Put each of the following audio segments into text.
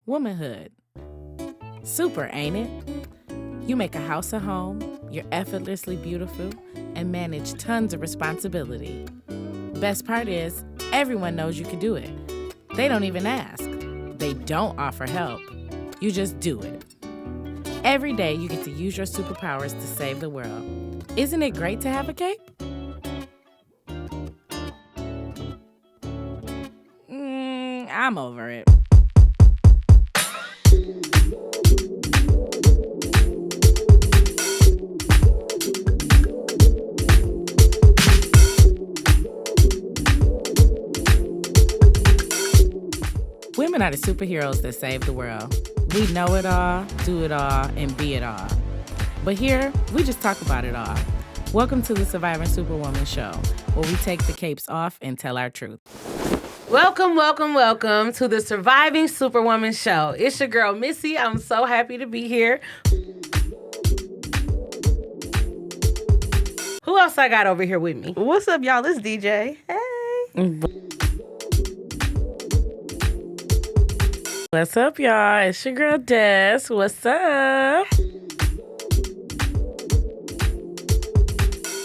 Womanhood. Super, ain't it? You make a house a home, you're effortlessly beautiful, and manage tons of responsibility. Best part is, everyone knows you can do it. They don't even ask. They don't offer help. You just do it. Every day you get to use your superpowers to save the world. Isn't it great to have a cape? I'm over it. Women are the superheroes that save the world. We know it all, do it all, and be it all. But here, we just talk about it all. Welcome to the Surviving Superwoman show, where we take the capes off and tell our truth. Welcome to the Surviving Superwoman show. It's your girl, Missy. I'm so happy to be here. Who else I got over here with me? What's up, y'all? It's DJ. Hey. What's up, y'all? It's your girl, Des. What's up?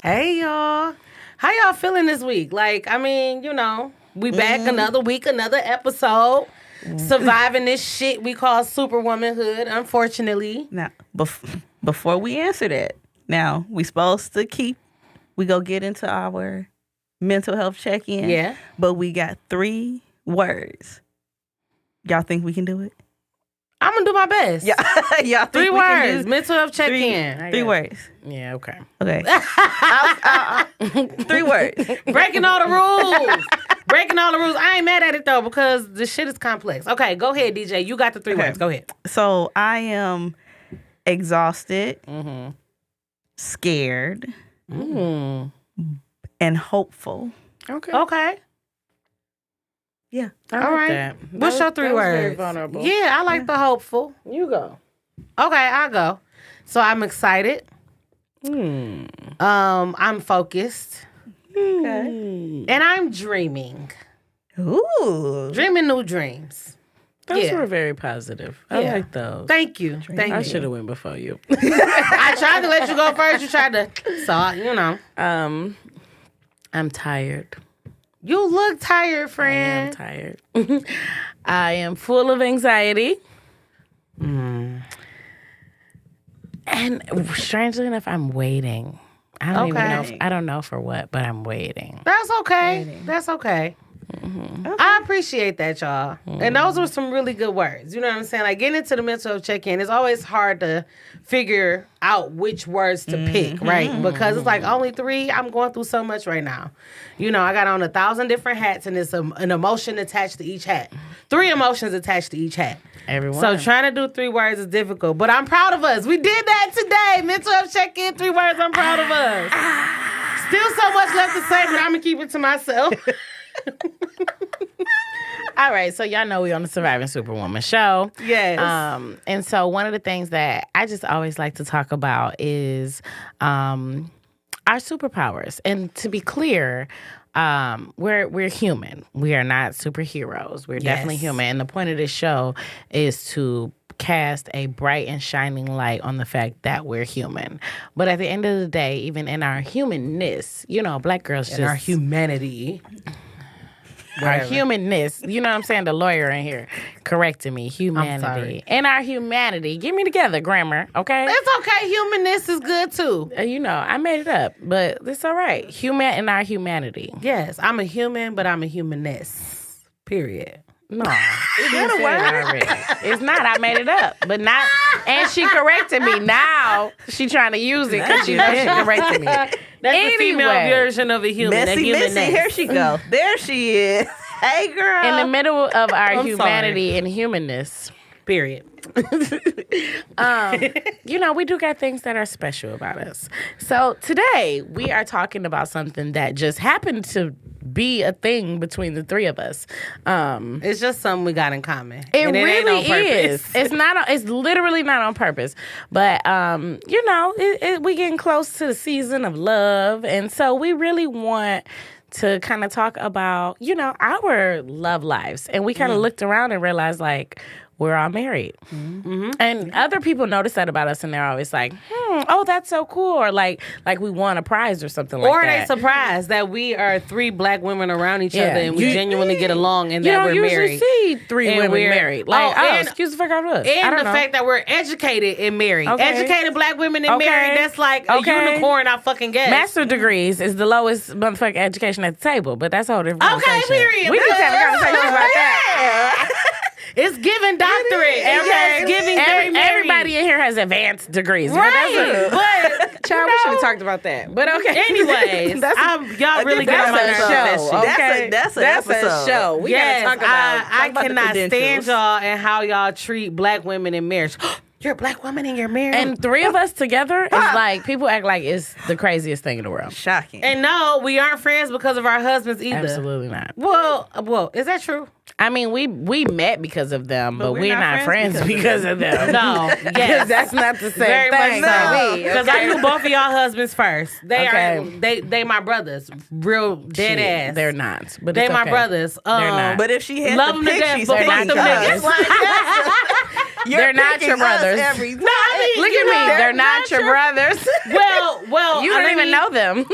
Hey, y'all. How y'all feeling this week? We back another week, another episode. Surviving this shit we call superwomanhood, unfortunately. Now, before we answer that, now, we go get into our mental health check-in. Yeah. But we got 3 words. Y'all think we can do it? I'm going to do my best. Yeah. Y'all think 3 we words. can do Mental health check-in. 3 words. Yeah, okay. Okay. 3 words. Breaking all the rules. I ain't mad at it, though, because the shit is complex. Okay, go ahead, DJ. You got the 3 words. Go ahead. So, I am exhausted, scared, and hopeful. Okay. Yeah. All right. That. What's your 3 words? Very vulnerable. Yeah, I like the hopeful. You go. Okay, I'll go. So I'm excited. I'm focused. Okay. And I'm dreaming. Ooh. Dreaming new dreams. Those Yeah. were very positive. I Yeah. like those. Thank you. Thank I you. should have went before you. I tried to let you go first. You tried to. So, you know. I'm tired. You look tired, I friend. am tired. I am full of anxiety. And strangely enough, I'm waiting. I don't even know. I don't know for what, but I'm waiting. That's okay. That's okay. I appreciate that, y'all. And those were some really good words. You know what I'm saying? Like, getting into the mental health check-in, it's always hard to figure out which words to pick, right? Because it's like, only 3, I'm going through so much right now. You know, I got on 1,000 different hats, and it's an emotion attached to each hat. 3 emotions attached to each hat. Everyone. So trying to do 3 words is difficult, but I'm proud of us. We did that today. Mental health check-in, 3 words. I'm proud of us. Still so much left to say, but I'm going to keep it to myself. All right, so y'all know we on the Surviving Superwoman show. Yes. And so one of the things that I just always like to talk about is our superpowers. And to be clear, we're human. We are not superheroes. We're definitely human. And the point of this show is to cast a bright and shining light on the fact that we're human. But at the end of the day, even in our humanness, you know, Black girls just... our humanity. Our humanness. You know what I'm saying? The lawyer in here correcting me. Humanity. And our humanity. Get me together, grammar, okay? It's okay. Humanness is good, too. You know, I made it up, but it's all right. Human and our humanity. Yes, I'm a human, but I'm a humanness. Period. No. It's a word. It's not. I made it up. But not. And she corrected me. Now she trying to use it because she knows she corrected me. That's the female version of a human. Missy, here she go. There she is. Hey, girl. In the middle of our humanity and humanness. Period. You know, we do got things that are special about us. So today we are talking about something that just happened to be a thing between the 3 of us. It's just something we got in common. It and really ain't on is. purpose. It's literally not on purpose. But you know, we getting close to the season of love, and so we really want to kind of talk about, you know, our love lives. And we kind of looked around and realized, like, we're all married. Mm-hmm. And other people notice that about us, and they're always like, oh, that's so cool. Or like we won a prize or something like Or that. they surprised that we are 3 black women around each Yeah. other and we genuinely get along and You that don't we're usually married. see 3 And women we're- married. Like, and- excuse the fuck out of us. I And don't the know. fact that we're educated and married. Okay. Educated black women and Okay. married, that's like a Okay. unicorn, I fucking guess. Master degrees is the lowest motherfucking education at the table, but that's a whole different Okay, conversation. period. We need to have a conversation about that. It's giving doctorate. It's giving very married. Everybody in here has advanced degrees. Right. But child, we should have talked about that. But okay. Anyways, y'all really get on my nerves with that shit. That's an episode. show. We Yes, gotta talk about. I about the cannot stand credentials. y'all and how y'all treat black women in marriage. You're a black woman and you're married. And 3 of us together is like people act like it's the craziest thing in the world. Shocking. And no, we aren't friends because of our husbands either. Absolutely not. Well, is that true? I mean, we met because of them, but we're we're not not friends because of them. No. Yes. That's not the same Very thing. much so. to me, Because I okay? knew both of y'all husbands first. They Okay. are they my brothers. Real dead Shit, ass. They're not. But They it's my okay. brothers. They're not. But if she had Love to them to pick, death, she's but picking fuck them us. niggas. They're not your brothers. No, I mean, Look you at me. know, They're not your brothers. Well, You don't even know them.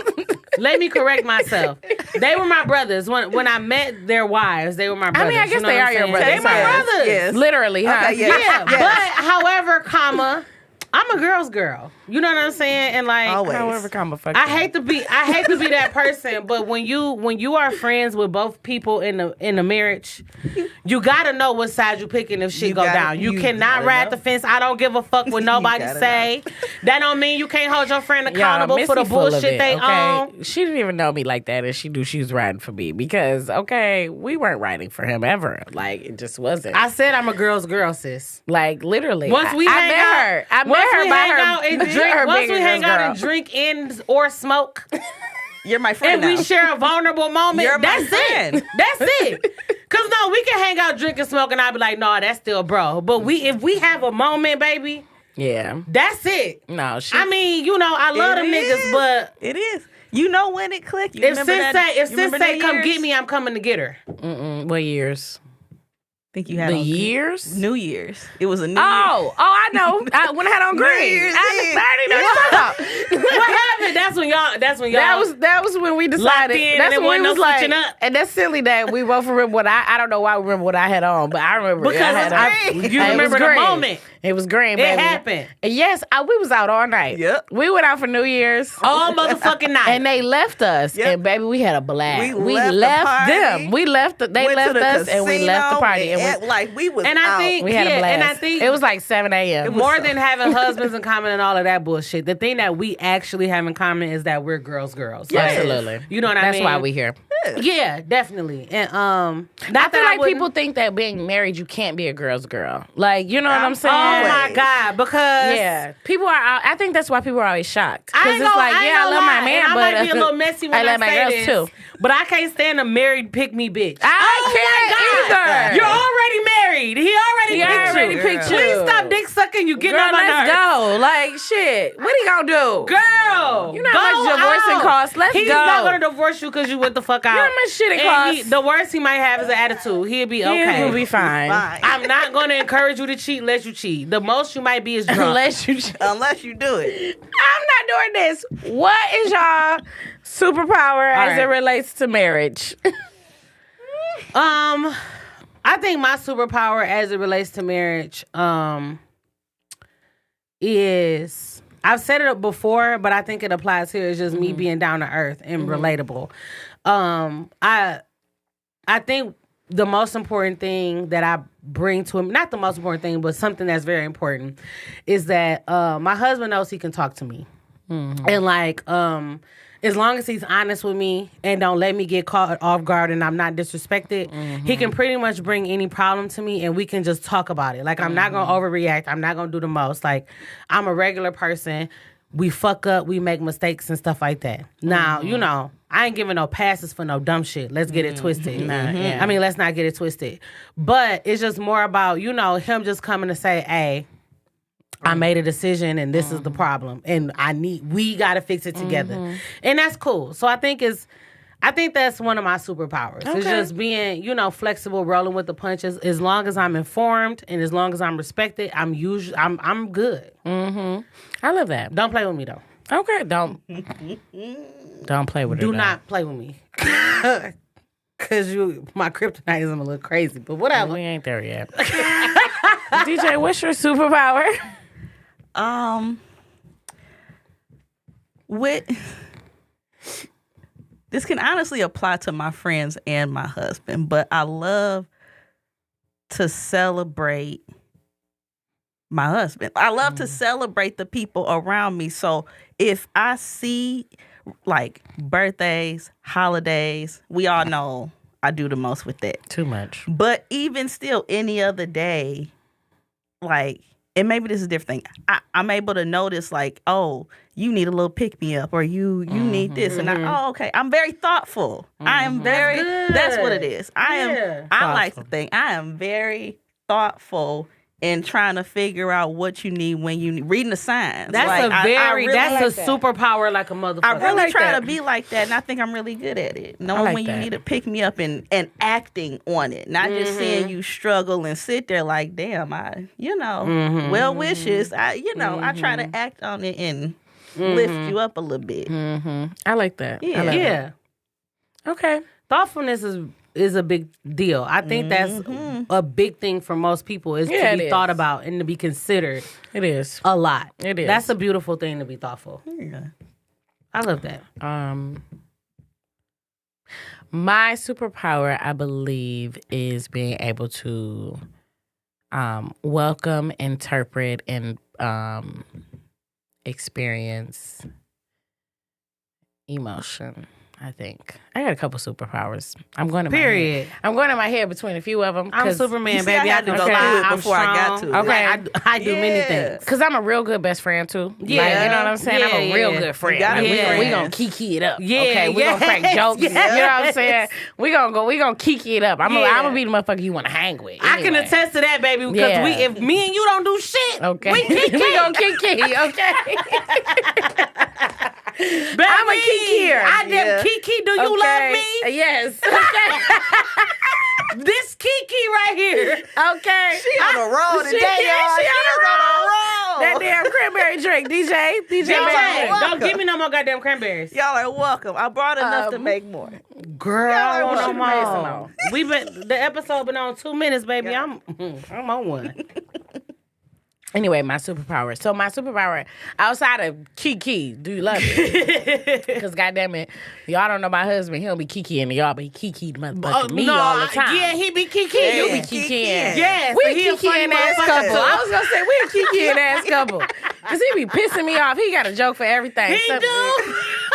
Let me correct myself. They were my brothers. When I met their wives, they were my brothers. I guess You know they what are I'm your saying? brothers. They my Yes, brothers. yes. Literally, huh? Okay, yes. Yeah, Yes. but however, comma, I'm a girl's girl. You know what I'm saying? And like, Always. However, comma, fuck I them. hate to be that person, but when you are friends with both people in the marriage, you gotta know what side you picking if shit You go gotta- down. You you cannot gotta ride know. the fence. I don't give a fuck what nobody gotta say. That don't mean you can't hold your friend Y'all, accountable for the Missy full of bullshit it, they okay? own. She didn't even know me like that, and she knew she was riding for me because, okay, we weren't riding for him ever. Like, it just wasn't. I said I'm a girl's girl, sis. Like, literally. Once we I hang met out, her. I met once her we by hang her. out and her drink, once bigger we hang girl. out and drink and or smoke, You're my friend and now. we share a vulnerable moment, You're my that's friend. it. That's it. Cause no, we can hang out, drink and smoke, and I'll be like, no, that's still bro. But if we have a moment, baby, Yeah. that's it. No, she. I mean, I love them It niggas, is. but It is. You know when it clicked. You if remember sis that- say you remember that come years? get me, I'm coming to get her. What years? I think you had The on years? New Year's. It was a New Year. I know. When I had on New green. Year's I Eve. already know what you're talking about. What happened? That's when y'all. That was when we decided. in That's and there when we wasn't was no like, switching up. and that's silly that we both remember what I don't know why we remember what I had on, but I remember Because I had you it was remember the green. moment. It was green, It baby. happened. And yes, we was out all night. Yep. We went out for New Year's. All motherfucking night. And they left us, Yep. and baby, we had a blast. We We left the left party, them. We left. They Went left to the us, and we left the casino party. And and like we was And I out. think- we had a Yeah, blast. and I think- it was like 7 a.m. more than having husbands in common and all of that bullshit, the thing that we actually have in common is that we're girls. Yes. Like, Absolutely. You know what I mean? That's why we here. Yeah, definitely. And I not feel that like wouldn't- people think that being married, you can't be a girl's girl. Like, you know what I'm saying? Oh my God, because Yeah, people are. I think that's why people are always shocked. I Because ain't it's gonna, like, I ain't yeah, I gonna love lie, my man, and but I might be a little messy when I love my say girls this, too. but I can't stand a married pick me bitch. I can't either. You're already married. He already He picked already you. picked you. Please stop dick sucking. You getting Girl, on my let's nerves. go. Like, shit. What he gonna do? Girl, You know how go much divorcing out. costs. Let's He's go. not gonna divorce you because you went the fuck out. You know how much shit it And costs? the worst he might have is an attitude. He'll be okay. He will be fine. Fine. I'm not gonna encourage you to cheat unless you cheat. The most you might be is drunk. Unless you. Unless you do it. I'm not doing this. What is y'all superpower as right. it relates to marriage? I think my superpower as it relates to marriage, is I've said it before, but I think it applies here. It's just me being down to earth and relatable. I think the most important thing that I bring to him, not the most important thing, but something that's very important, is that my husband knows he can talk to me. And like, as long as he's honest with me and don't let me get caught off guard and I'm not disrespected, he can pretty much bring any problem to me and we can just talk about it. Like, I'm not going to overreact. I'm not going to do the most. Like, I'm a regular person. We fuck up. We make mistakes and stuff like that. Now, you know, I ain't giving no passes for no dumb shit. Let's get it twisted. I mean, let's not get it twisted. But it's just more about, you know, him just coming to say, hey, I made a decision and this is the problem. And we got to fix it together. And that's cool. So I think I think that's one of my superpowers. It's just being, flexible, rolling with the punches. As long as I'm informed and as long as I'm respected, I'm good. Mm-hmm. I love that. Don't play with me though. Okay, don't play with her. Do not play with me. Cause my kryptonite I'm a little crazy, but whatever. We ain't there yet. DJ, what's your superpower? This can honestly apply to my friends and my husband, but I love to celebrate my husband. I love to celebrate the people around me. So if I see like birthdays, holidays, we all know I do the most with that. Too much. But even still, any other day, like, and maybe this is a different thing. I'm able to notice, like, oh, you need a little pick me up, or you need this, and okay. I'm very thoughtful. I am very. That's what it is. I like to think I am very thoughtful in trying to figure out what you need when you need. Reading the signs. That's that's a superpower like a motherfucker. I really try to be like that, and I think I'm really good at it. Knowing when you need to pick me up and acting on it, not just seeing you struggle and sit there like, damn, well wishes. I try to act on it and lift you up a little bit. I like that. Yeah. Okay. Thoughtfulness is a big deal. I think that's a big thing for most people is to be thought about and to be considered. It is. A lot. It is. That's a beautiful thing to be thoughtful. Yeah. I love that. My superpower, I believe, is being able to welcome, interpret, and experience emotion. I think I got a couple superpowers. I'm going to my head between a few of them. I'm Superman, baby. I had to go through it before I got to. Okay, I do many things because I'm a real good best friend too. Yeah, like, you know what I'm saying. I'm a real good friend. We gonna kiki it up. Yeah, okay, we gonna crack jokes. You know what I'm saying. We gonna kiki it up. I'm gonna be the motherfucker you want to hang with. Anyway. I can attest to that, baby. Because if me and you don't do shit, okay, we gonna kiki. Okay. Baby, I'm a kikier. Kiki, do you love me? Yes. Okay. This Kiki right here. Okay. She on a roll today, y'all. She on a roll. That damn cranberry drink, DJ. Don't give me no more goddamn cranberries. Y'all are welcome. I brought enough to make more. Girl, I want want no more. The episode been on 2 minutes, baby. Yeah. I'm on one. Anyway, my superpower. So my superpower, outside of Kiki, do you love it? Because goddamn it, y'all don't know my husband. He don't be kikiing y'all, but he kikied motherfucking me all the time. Yeah, he be kikiing. You be kikiing. Yes. We a kikiing ass couple. I was going to say, we a kikiing ass couple. Because he be pissing me off. He got a joke for everything. He do.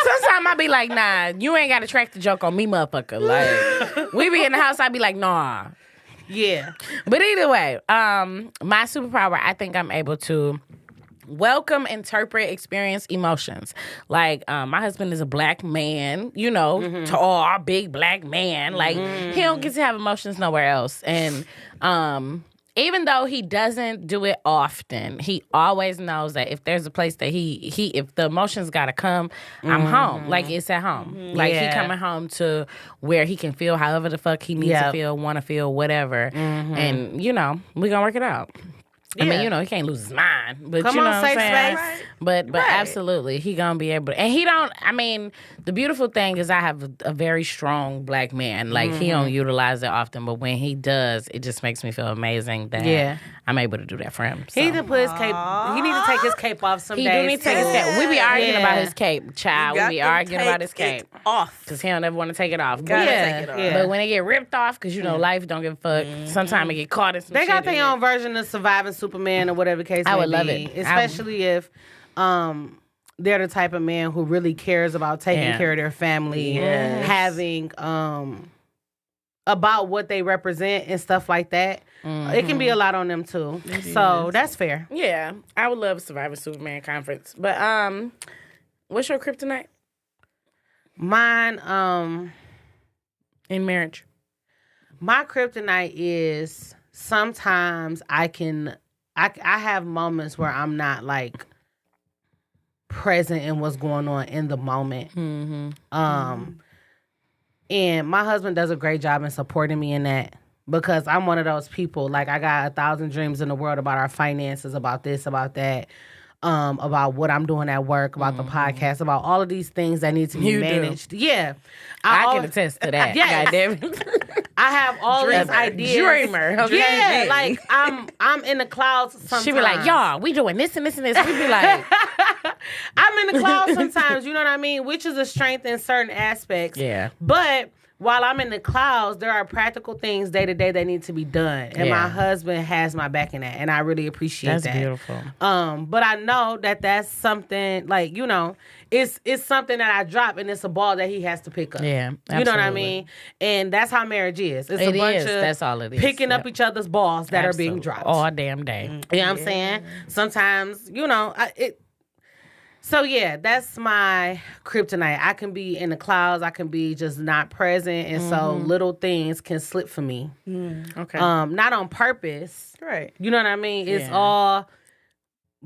Sometimes I be like, nah, you ain't got to track the joke on me, motherfucker. Like, we be in the house, I be like, nah. Yeah. But either way, my superpower, I think I'm able to welcome, interpret, experience emotions. Like, my husband is a black man, tall, big black man. Like, he don't get to have emotions nowhere else. And even though he doesn't do it often, he always knows that if there's a place that if the emotions gotta come, I'm home. Like, it's at home. Like, he coming home to where he can feel however the fuck he needs to feel, want to feel, whatever. And, we gonna work it out. I mean, he can't lose his mind. But Come you know on, what I'm safe saying? space. But absolutely, he gonna be able to. And he don't, I mean, the beautiful thing is I have a very strong black man. Like, he don't utilize it often, but when he does, it just makes me feel amazing that I'm able to do that for him. So. He need to put his cape, he need to take his cape off some He days. do need to take his cape. We be arguing about his cape, child. We be arguing about his cape. Off. Because he don't ever want to take it off. Gotta take it off. Yeah. But when it get ripped off, because, life don't give a fuck, sometimes it get caught in some They shit. got their own version of Surviving Superman or whatever the case I may would love be. it. Especially if they're the type of man who really cares about taking care of their family, having about what they represent and stuff like that. It can be a lot on them too. So that's fair. Yeah, I would love a Survivor Superman conference. But what's your kryptonite Mine, in marriage? my kryptonite is sometimes I have moments where I'm not like present in what's going on in the moment. And my husband does a great job in supporting me in that because I'm one of those people. Like, I got 1,000 dreams in the world about our finances, about this, about that, about what I'm doing at work, about the podcast, about all of these things that need to be managed. Do. Yeah. I can attest to that. Yes. Goddamn. I have all these ideas. Dreamer. Okay? Yeah, like I'm in the clouds sometimes. She be like, y'all, we doing this and this and this. We be like, I'm in the clouds sometimes, you know what I mean? Which is a strength in certain aspects. Yeah. But while I'm in the clouds, there are practical things day to day that need to be done. And my husband has my back in that. And I really appreciate that. That's beautiful. But I know that that's something, like, you know, it's something that I drop and it's a ball that he has to pick up. Yeah, absolutely. You know what I mean? And that's how marriage is. It's It a bunch is. of That's all it is. picking up each other's balls that are being dropped. all damn day. You know what I'm saying? Sometimes, you know, so yeah, that's my kryptonite. I can be in the clouds. I can be just not present. And so little things can slip for me. Okay. Not on purpose. Right. You know what I mean? It's all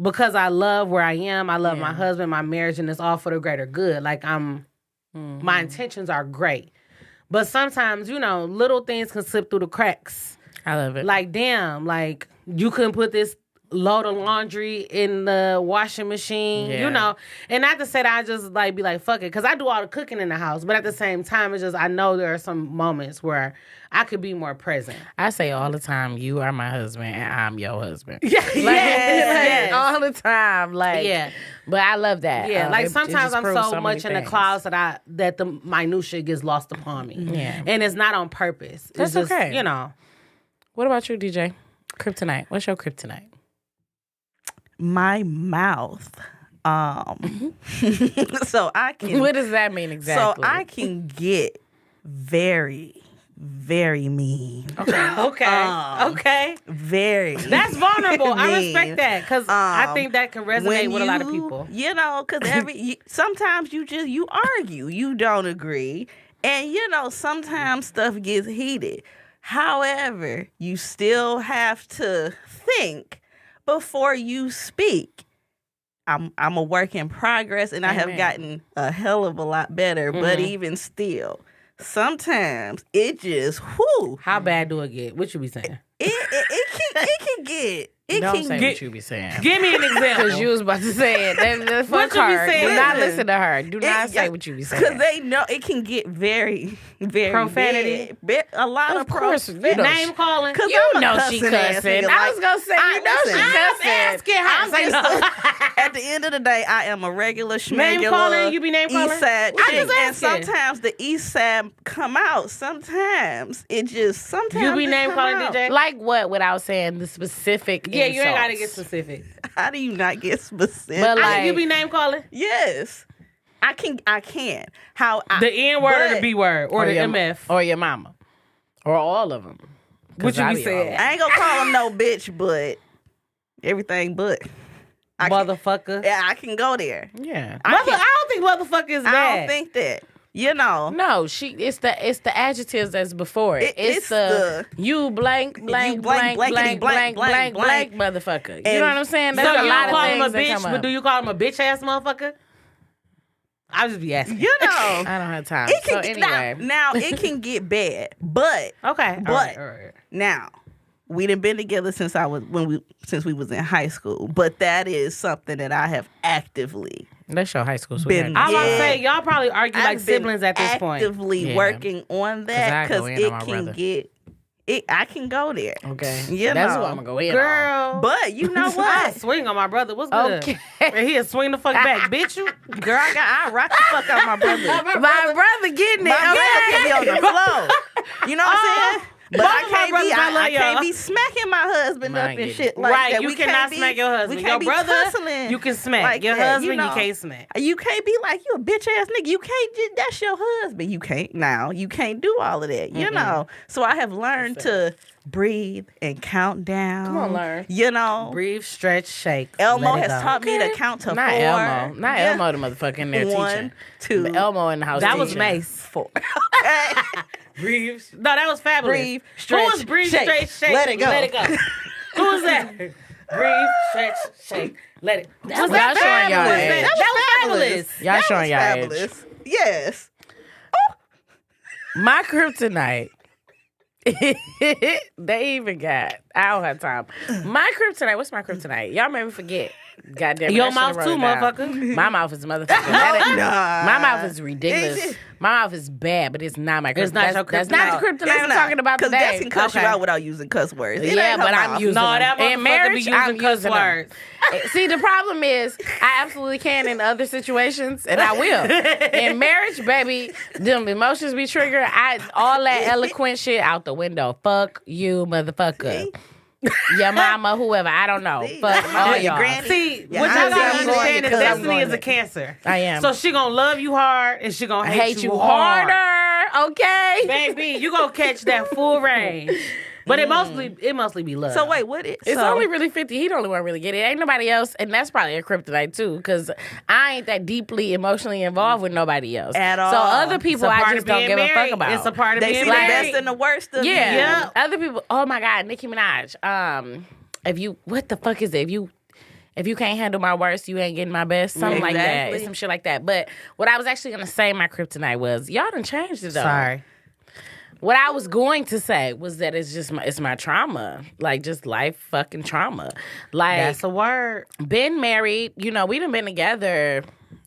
because I love where I am. I love my husband, my marriage, and it's all for the greater good. Like my intentions are great. But sometimes, you know, little things can slip through the cracks. I love it. Like, damn, like you couldn't put this load of laundry in the washing machine, you know. And not to say that I just like be like, fuck it, because I do all the cooking in the house. But at the same time, it's just I know there are some moments where I could be more present. I say all the time, you are my husband and I'm your husband. Yeah, Like, all the time. Like, but I love that. Yeah, like sometimes I'm so much in the things. clouds that the minutia gets lost upon me. Yeah. And it's not on purpose. That's it's just, okay. You know. What about you, DJ? Kryptonite. What's your kryptonite? My mouth. So I can. What does that mean exactly? So I can get very, very mean. Okay. Very. That's vulnerable. I mean. respect that because I think that can resonate with a lot of people. You know, because sometimes you argue, you don't agree, and you know sometimes stuff gets heated. However, you still have to think before you speak. I'm a work in progress, and I have gotten a hell of a lot better. But even still, sometimes it just How bad do it get? What you be saying? It can get. Don't say what you be saying. Give me an example. Because you was about to say it. That's What you be saying? Do not listen to her. Do not say what you be saying. Because they know it can get very, very profanity. A lot of course, profanity. Name calling. You know she cussing. I was going to say, you know she cussing. Asking how say no. At the end of the day, I am a regular Name schmegular calling. You be name calling. East Side I chick. just And asking. sometimes the East Side come out. Sometimes You be it name come calling, out. DJ? Like what without saying the specific Yeah, you ain't got to insults? get specific. How do you not get specific? But like, You be name calling? yes, I can. The N word or the B word or the your, MF? or your mama or all of them. What you be saying? I ain't gonna call him no bitch, but everything but. Motherfucker. Yeah, I can go there. Yeah. I don't think motherfucker is bad. I don't think that. You know. No, it's the adjectives that's before it. It's the you blank blank blank blank blank blank blank motherfucker. You know what I'm saying? So There's you a lot don't call of him a things that bitch, come but up. do you call him a bitch ass motherfucker? I'll just be asking. You know. I don't have time. It So can anyway, now it can get bad, but Okay. But all right. now we done been together since we was in high school. But that is something that I have actively that's your high school been. sweetheart. I was about to Yeah. say, y'all probably argue like I've been siblings at this point. actively Yeah. working on that 'Cause I go because in on it my can brother. get it. I can go there. Okay. You That's know. what I'm gonna go in on. Girl. But you know I what? swing on my brother. What's good? Okay. And he'll swing the fuck back. Bitch, you. Girl, I rock the fuck out my brother. My brother getting it. My brother can be on the floor. You know what I'm saying? But both I of my can't brothers, be. I love I can't y'all. be smacking my husband Mine up and get shit it. like Right, that. you We cannot can't smack be, your husband. We Your can't be brother, tussling you can smack. like Your that, husband, know. you can't smack. You can't be like you a bitch ass nigga. You can't. That's your husband. You can't now. You can't do all of that. You know. So I have learned to breathe and count down. Come on, learn. You know. Breathe, stretch, shake. Elmo let it has go. taught me to count to Not 4. Elmo. Not Yeah. Elmo, the motherfucker in there One, teaching. 2. The Elmo in the house. That was teaching. Mace. 4. Okay. Breathe. No, that was fabulous. Breathe, Who stretch, was breathe, shake. straight, shake? Let it go. Let it go. Who was that? Breathe, stretch, shake. Let it. Was Y'all that showing y'all fabulous? age. That was fabulous. Y'all showing y'all age. Fabulous. Yes. My kryptonite. They even got. I don't have time. My kryptonite. What's my kryptonite? Y'all made me forget. Goddamn. Your mouth too, motherfucker. My mouth is motherfucking. My mouth is ridiculous. My mouth is bad, but it's not my kryptonite. It's not your kryptonite. That's not the kryptonite I'm talking about today. Because Des can cuss you out without using cuss words. Yeah, but I'm using them. That In marriage, I'm using words. See, the problem is I absolutely can in other situations, and I will. In marriage, baby, them emotions be triggered. All that eloquent shit out the window. Fuck you, motherfucker. Your mama, whoever, I don't know. Fuck all y'all. Granny. See, Yeah, what y'all gotta I'm going understand is because I'm Destiny going is a there. Cancer. I am. So she gonna love you hard and she gonna hate you hard. harder, okay? Baby, you gonna catch that full range. But it mostly be love. So wait, what is It's only really 50. He the only one really get it. Ain't nobody else, and that's probably a kryptonite too, because I ain't that deeply emotionally involved with nobody else At all. So other people, It's a I part just of don't being give a married. fuck about. It's a part of they being see married. the best and the worst of yeah. you. Yeah. Other people. Oh my God, Nicki Minaj. If you, what the fuck is it? If you can't handle my worst, you ain't getting my best. Something like that. Exactly. It's some shit like that. But what I was actually gonna say, my kryptonite was, y'all done changed it though. Sorry. What I was going to say was that it's my trauma, like just life fucking trauma. Like That's a word. been married, we done been together.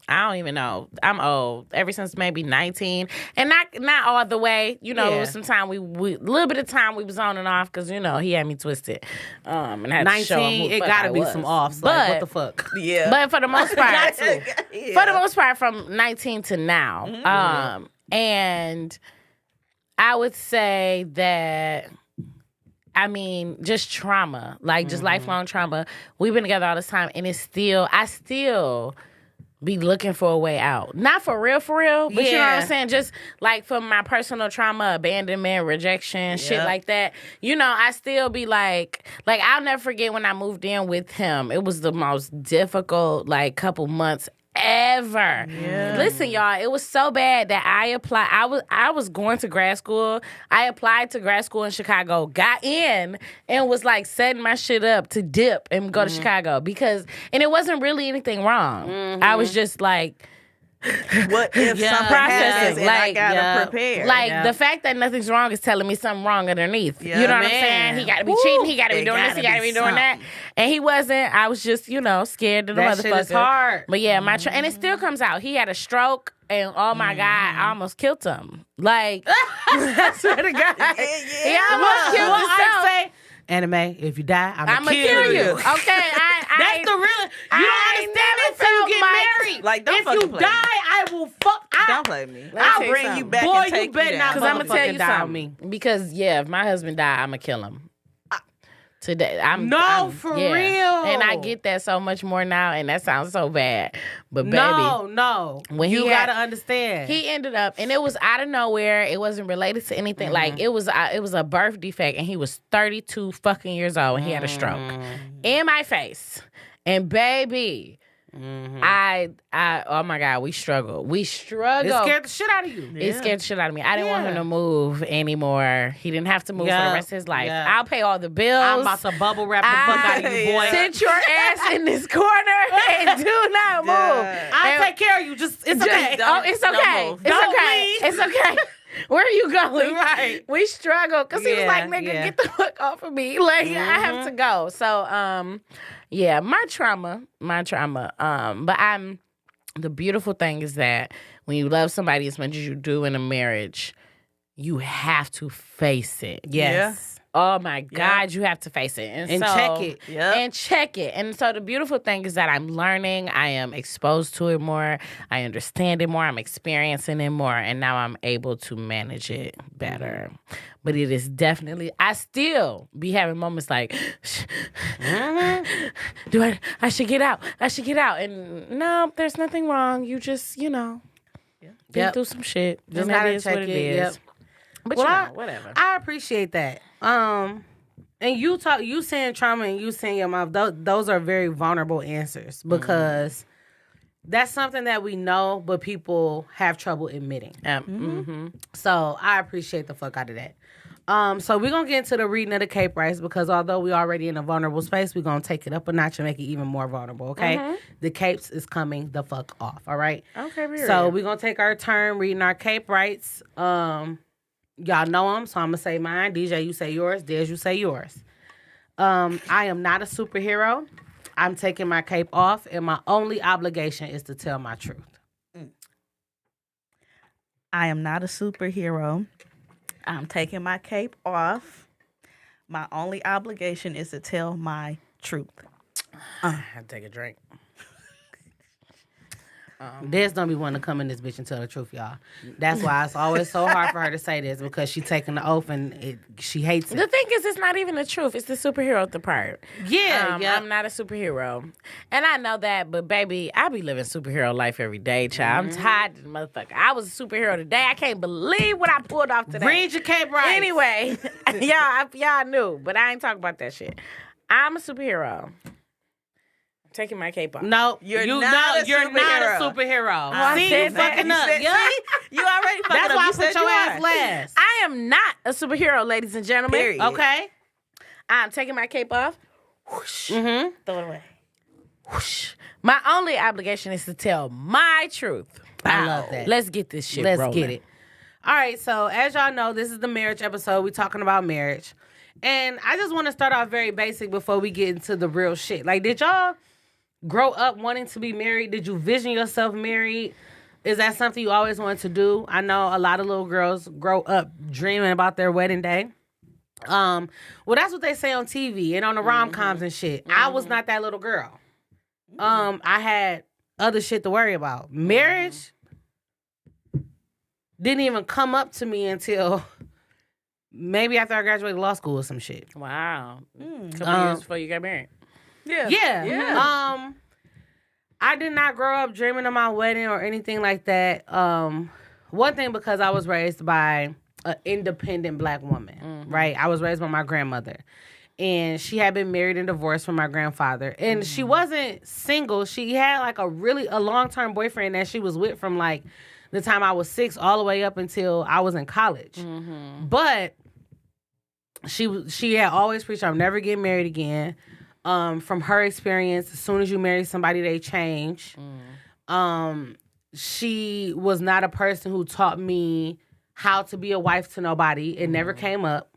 I don't even know. I'm old. Ever since maybe 19, and not all the way. It was some time we little bit of time we was on and off because he had me twisted. And had to show him 19, who the it fuck gotta I be was. some offs. But Like, what the fuck? Yeah. but for the most part, Yeah. for the most part, from 19 to now, and I would say that. I mean, just trauma, like just lifelong trauma. We've been together all this time, and I still be looking for a way out. Not for real, but you know what I'm saying? Just like for my personal trauma, abandonment, rejection, shit like that. I still be like I'll never forget when I moved in with him. It was the most difficult, couple months ever. Yeah. Listen, y'all, it was so bad that I applied. I was going to grad school. I applied to grad school in Chicago, got in, and was setting my shit up to dip and go to Chicago and it wasn't really anything wrong. I was just What if something happens and I gotta prepare? The fact that nothing's wrong is telling me something wrong underneath. Yeah, You know what I'm man. saying? He got to be cheating. He got to be It doing this. gotta He got to be be doing that. And he wasn't. I was just, scared of the That motherfucker. shit is hard. But yeah, and it still comes out. He had a stroke, and oh my God, I almost killed him. I swear to God, he almost killed himself. I say, Anime, if you die, I'm I'ma kill you. Okay, That's the real. You don't understand it till you get married. Like, don't if fucking you play die, me. I will fuck. Don't play me. Let me I'll tell you bring you something. back Boy, and you take better you not down. Because I'm gonna tell motherfucking you die on something. me. Because if my husband die, I'ma kill him. Today, For real. And I get that so much more now, and that sounds so bad. But baby, No. When you he gotta had- understand. he ended up, and it was out of nowhere. It wasn't related to anything. It was a birth defect, and he was 32 fucking years old, and he had a stroke in my face. And baby, I oh my God, we struggle. It scared the shit out of you. It scared the shit out of me. I didn't want him to move anymore. He didn't have to move for the rest of his life. Yeah. I'll pay all the bills. I'm about to bubble wrap the fuck out of you, boy. Sit your ass in this corner and do not move. I'll take care of you. It's okay. It's okay. move. It's Don't okay. leave. It's okay. Where are you going? Right. We struggle because he was Yeah, like, "Nigga, yeah. get the fuck off of me!" I have to go. So, yeah, my trauma. But the beautiful thing is that when you love somebody as much as you do in a marriage, you have to face it. Yes. Oh my God, you have to face it. And so, check it. Yep. And check it. And so the beautiful thing is that I'm learning, I am exposed to it more, I understand it more, I'm experiencing it more, and now I'm able to manage it better. But it is definitely, I still be having moments like, I should get out. And no, there's nothing wrong. You just, been through some shit. Just And gotta it is check what it it, is. yep. But whatever. I appreciate that. And you saying trauma and you saying your mouth, those are very vulnerable answers because that's something that we know, but people have trouble admitting. So I appreciate the fuck out of that. So we're going to get into the reading of the Cape Rights because although we already in a vulnerable space, we're going to take it up a notch and make it even more vulnerable, okay? The Capes is coming the fuck off, all right? Okay, So we're going to take our turn reading our Cape Rights. Y'all know them, so I'm going to say mine. DJ, you say yours. Des, you say yours. I am not a superhero. I'm taking my cape off, and my only obligation is to tell my truth. I am not a superhero. I'm taking my cape off. My only obligation is to tell my truth. I had to take a drink. Des don't be wanting to come in this bitch and tell the truth, y'all. That's why it's always so hard for her to say this, because she taking the oath and she hates it. The thing is, it's not even the truth. It's the superhero part. Yeah, I'm not a superhero. And I know that, but baby, I be living superhero life every day, child. I'm tired of the motherfucker. I was a superhero today. I can't believe what I pulled off today. Read your cape right. Anyway, y'all knew, but I ain't talking about that shit. I'm a superhero. Taking my cape off. No, you're not a superhero. See, you fucking up. You already fucking That's up. why I You put said your you ass are. last. I am not a superhero, ladies and gentlemen. Period. Okay. I'm taking my cape off. Whoosh. Mm-hmm. Throw it away. Whoosh. My only obligation is to tell my truth. I love that. Let's get this shit Let's rolling. get it. All right, so as y'all know, this is the marriage episode. We're talking about marriage. And I just want to start off very basic before we get into the real shit. Like, did y'all grow up wanting to be married? Did you vision yourself married? Is that something you always wanted to do? I know a lot of little girls grow up dreaming about their wedding day. Well, that's what they say on TV and on the rom-coms and shit. I was not that little girl. I had other shit to worry about. Marriage didn't even come up to me until maybe after I graduated law school or some shit. Wow. A couple years before you got married. Yeah. I did not grow up dreaming of my wedding or anything like that. One thing, because I was raised by an independent black woman, right? I was raised by my grandmother. And she had been married and divorced from my grandfather. And she wasn't single. She had like a long-term boyfriend that she was with from like the time I was 6 all the way up until I was in college. But she had always preached, I'm never getting married again. From her experience, as soon as you marry somebody, they change. She was not a person who taught me how to be a wife to nobody. It never came up.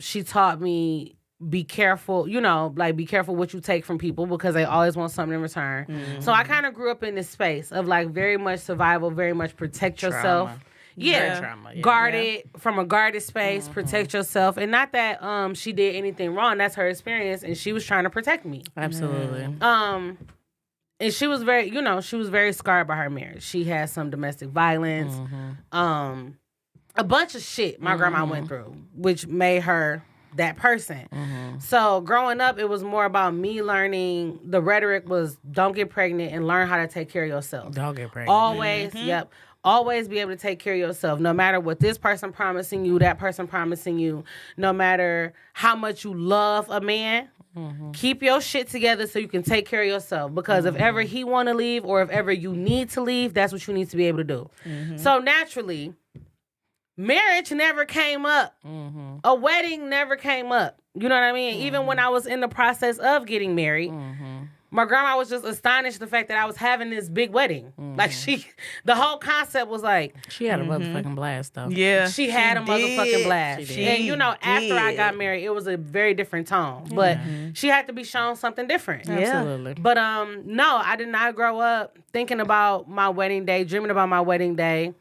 She taught me, be careful, be careful what you take from people, because they always want something in return. So I kind of grew up in this space of like very much survival, very much protect yourself. Trauma. Yeah. Trauma, yeah. Guarded, from a guarded space, protect yourself. And not that she did anything wrong. That's her experience, and she was trying to protect me. Absolutely. And she was very, she was very scarred by her marriage. She had some domestic violence, a bunch of shit my grandma went through, which made her that person. So growing up, it was more about me learning. The rhetoric was, don't get pregnant and learn how to take care of yourself. Don't get pregnant. Always, always be able to take care of yourself, no matter what this person promising you, that person promising you, no matter how much you love a man. Keep your shit together so you can take care of yourself, because if ever he want to leave or if ever you need to leave, that's what you need to be able to do. So naturally, marriage never came up. A wedding never came up. You know what I mean? Even when I was in the process of getting married, my grandma was just astonished the fact that I was having this big wedding. Like the whole concept was like, She had a motherfucking blast, though. Yeah. she had a motherfucking blast. She did. And after I got married, it was a very different tone. But she had to be shown something different. Absolutely. But no, I did not grow up thinking about my wedding day, dreaming about my wedding day.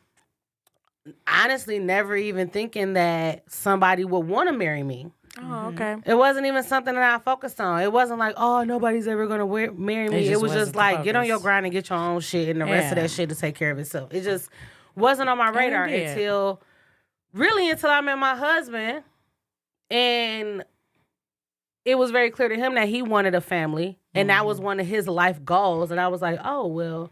Honestly, never even thinking that somebody would want to marry me. Oh, okay. It wasn't even something that I focused on. It wasn't like, oh, nobody's ever going to marry me. It was just like, get on your grind and get your own shit, and the rest of that shit to take care of itself. It just wasn't on my radar until I met my husband. And it was very clear to him that he wanted a family. And that was one of his life goals. And I was like, oh, well,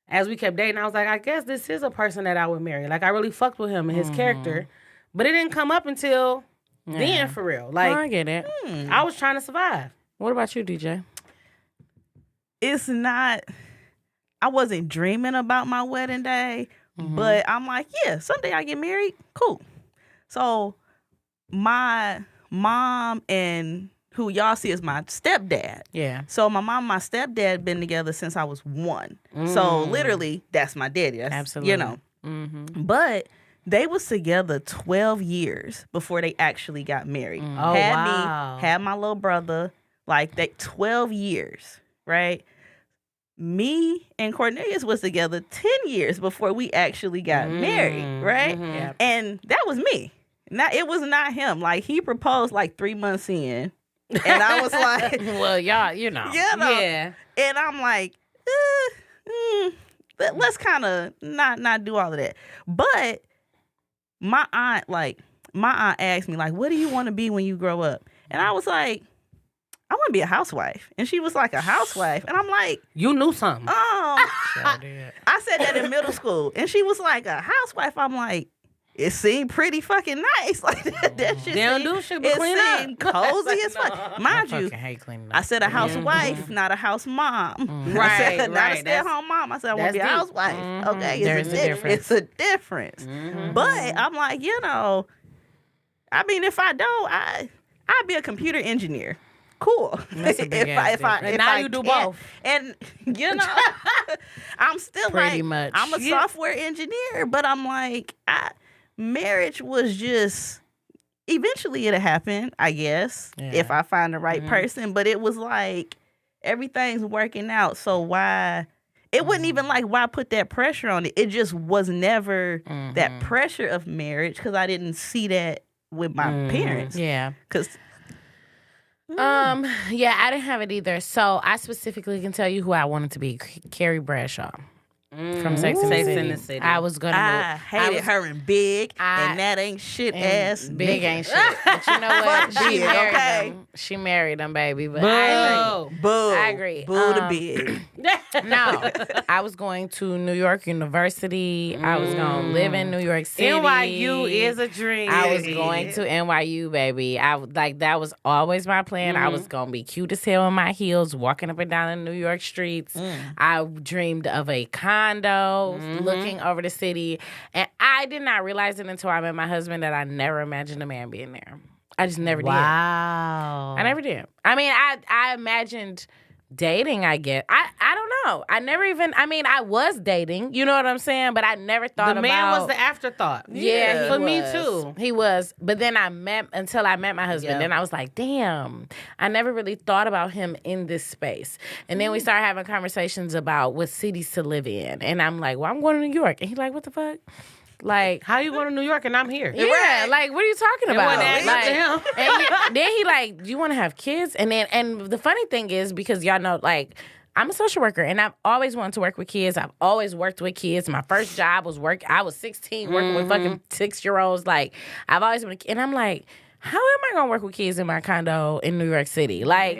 as we kept dating, I was like, I guess this is a person that I would marry. Like, I really fucked with him and his character. But it didn't come up until then, for real. Like, I get it. I was trying to survive. What about you, DJ? It's not, I wasn't dreaming about my wedding day, but I'm like, yeah, someday I get married. Cool. So my mom and who y'all see as my stepdad. Yeah. So my mom and my stepdad been together since I was 1. So literally, that's my daddy. That's, Absolutely. But They was together 12 years before they actually got married. Oh, Had wow. me, had my little brother, like that 12 years, right? Me and Cornelius was together 10 years before we actually got married, right? Yep. And that was me. It was not him. Like, he proposed like 3 months in. And I was like, Well, y'all, you know. Yeah. And I'm like, let's kind of not do all of that. But my aunt asked me, like, what do you want to be when you grow up? And I was like, I want to be a housewife. And she was like, a housewife? And I'm like, You knew something. Sure did. I said that in middle school. And she was like, a housewife? I'm like, it seemed pretty fucking nice. Like, that shit They don't seemed, do shit but it clean up. seemed cozy as fuck. Mind I you, fucking hate cleaning I up. said a housewife, not a house mom. Right, I said, not a right. stay-at-home mom. I said, I want to be a that's deep. housewife. Okay, There is a difference. It's a difference. But I'm like, I mean, if I don't, I'd be a computer engineer. Cool. That's a big ass difference. And now you do both. And I'm still Pretty like, much. I'm a software engineer, but I'm like, marriage was just, eventually it'll happen, I guess, if I find the right person. But it was like, everything's working out. So why? It wasn't even like, why put that pressure on it? It just was never that pressure of marriage, because I didn't see that with my parents. Yeah. Because Yeah, I didn't have it either. So I specifically can tell you who I wanted to be: Carrie Bradshaw from Sex and the City. I was gonna. I hated her in Big, and that ain't shit ass. Big ain't shit. But you know what? Fuck She Big, married okay? him. She married him, baby. But Boo. I agree. Boo to Big. No, I was going to New York University. I was going to live in New York City. NYU is a dream. I was going to NYU, baby. That was always my plan. I was going to be cute as hell in my heels, walking up and down the New York streets. I dreamed of a condo looking over the city. And I did not realize it until I met my husband that I never imagined a man being there. I just never did. Wow. I never did. I mean, I imagined dating, I guess. I don't know. I was dating, you know what I'm saying? But I never thought The about... man was the afterthought. Yeah, he For me was. too. He was. But then until I met my husband, Yeah. then I was like, damn, I never really thought about him in this space. And then we started having conversations about what cities to live in. And I'm like, well, I'm going to New York. And he's like, what the fuck? Like, How you going to New York and I'm here? yeah, like, what are you talking about? wasn't that Like, up to him. and then he like, do you want to have kids? And the funny thing is, because y'all know, like, I'm a social worker, and I've always wanted to work with kids. I've always worked with kids. My first job was I was 16 working with fucking 6-year-olds. Like, I've always been, and I'm like, how am I gonna work with kids in my condo in New York City? Like,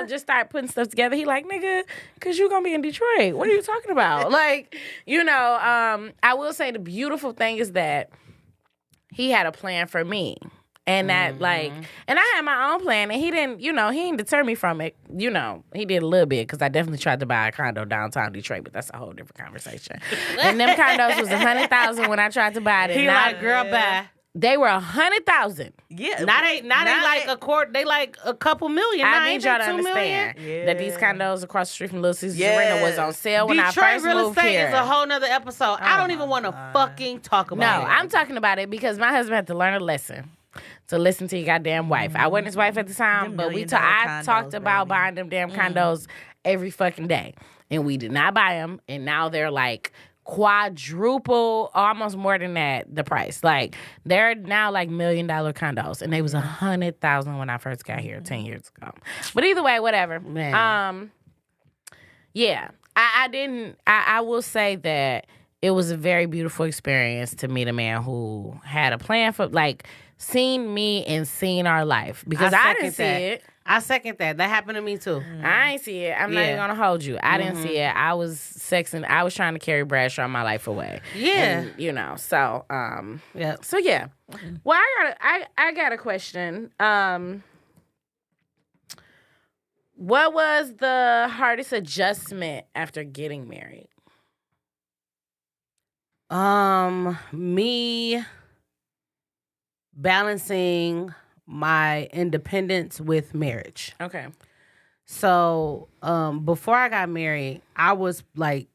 just start putting stuff together. He like, nigga, cause you gonna be in Detroit. What are you talking about? Like, I will say the beautiful thing is that he had a plan for me. And that, like, and I had my own plan, and he didn't deter me from it. He did a little bit, because I definitely tried to buy a condo downtown Detroit, but that's a whole different conversation. And them condos was $100,000 when I tried to buy it. He like, girl, bye. They were $100,000. Yeah. Not they like a quarter. They like a couple million. I Now, need ain't y'all that to 2 million? understand that these condos across the street from Little Caesars Yes. Arena was on sale when I Detroit first real moved estate here. is a whole nother episode. I don't even want to fucking talk No, about it. I'm talking about it because my husband had to learn a lesson. To listen to your goddamn wife. I wasn't his wife at the time, Them but $1 million I talked condos, about baby. buying them damn condos every fucking day. And we did not buy them. And now they're like quadruple, almost more than that, the price. Like, they're now like $1 million condos. And they was $100,000 when I first got here 10 years ago. But either way, whatever. Man. Yeah. I will say that it was a very beautiful experience to meet a man who had a plan for, like, seen me and seen our life. Because I didn't see it. I second that. That happened to me too. I ain't see it. I'm not even gonna hold you. I didn't see it. I was sexing. I was trying to carry Bradshaw my life away. Yeah. And, so Yeah. So yeah. Well, I got a question. What was the hardest adjustment after getting married? Me balancing my independence with marriage. Okay. So, before I got married, I was like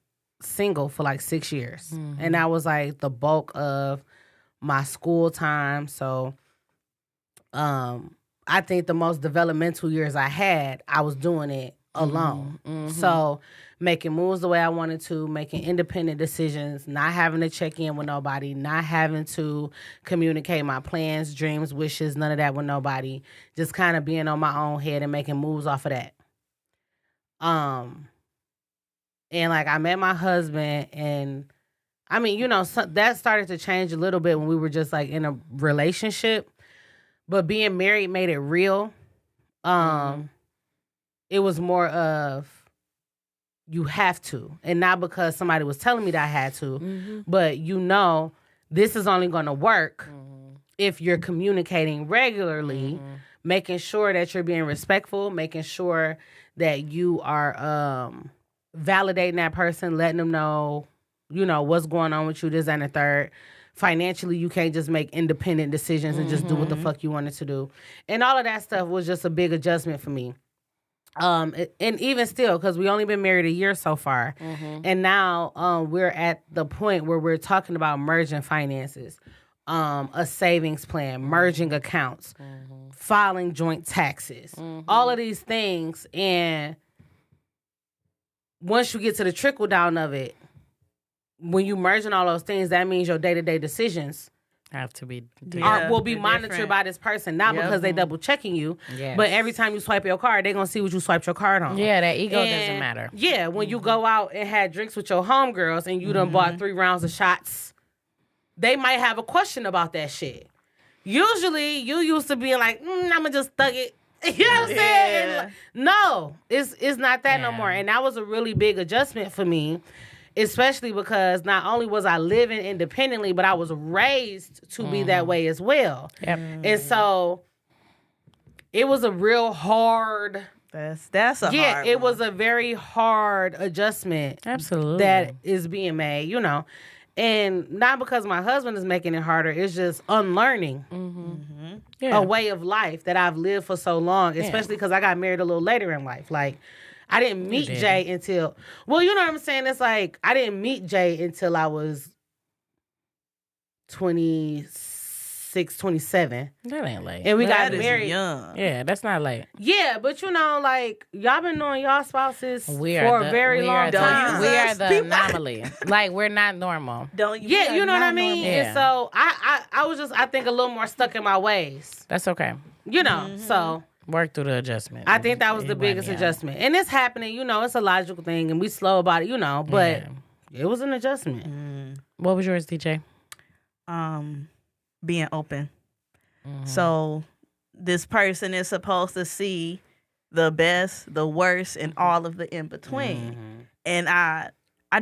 single for like 6 years. And that was like the bulk of my school time. So I think the most developmental years I had, I was doing it alone. So making moves the way I wanted to, making independent decisions, not having to check in with nobody, not having to communicate my plans, dreams, wishes, none of that with nobody. Just kind of being on my own head and making moves off of that. And like I met my husband, and I mean, you know, that started to change a little bit when we were just like in a relationship. But being married made it real. It was more of you have to, and not because somebody was telling me that I had to, but you know, this is only going to work if you're communicating regularly, making sure that you're being respectful, making sure that you are validating that person, letting them know, you know, what's going on with you, this and the third. Financially, you can't just make independent decisions and just do what the fuck you wanted to do. And all of that stuff was just a big adjustment for me. And even still, because we only been married a year so far. And now we're at the point where we're talking about merging finances, a savings plan, merging accounts, filing joint taxes, all of these things. And once you get to the trickle down of it, when you merging all those things, that means your day-to-day decisions have to be will be monitored by this person, not because they double checking you, but every time you swipe your card, they're gonna see what you swiped your card on. Yeah, that ego doesn't matter. Yeah, when you go out and had drinks with your homegirls and you done bought 3 rounds of shots, they might have a question about that shit. Usually, you used to be like, I'ma just thug it. You know what I'm saying? Like, no, it's not that no more. And that was a really big adjustment for me. Especially because not only was I living independently, but I was raised to be that way as well. And so it was a real hard. That's a hard it one. was a very hard adjustment. Absolutely. That is being made, you know. And not because my husband is making it harder, it's just unlearning a way of life that I've lived for so long, especially because I got married a little later in life. Like, I didn't meet Jay until, well, you know what I'm saying? It's like, I didn't meet Jay until I was 26, 27. That ain't late. And we got That is married. young. Yeah, that's not late. Yeah, but you know, like, y'all been knowing y'all spouses for a very long Don't time. use We are us, the people. anomaly. Like, we're not normal. Don't you? Yeah, you know what I mean? Yeah. And so I was just, I think, a little more stuck in my ways. That's okay. You know, so Work through the adjustment. I think that was the biggest adjustment. And it's happening, you know, it's a logical thing and we slow about it, you know, but it was an adjustment. What was yours, DJ? Being open. So this person is supposed to see the best, the worst, and all of the in between. And I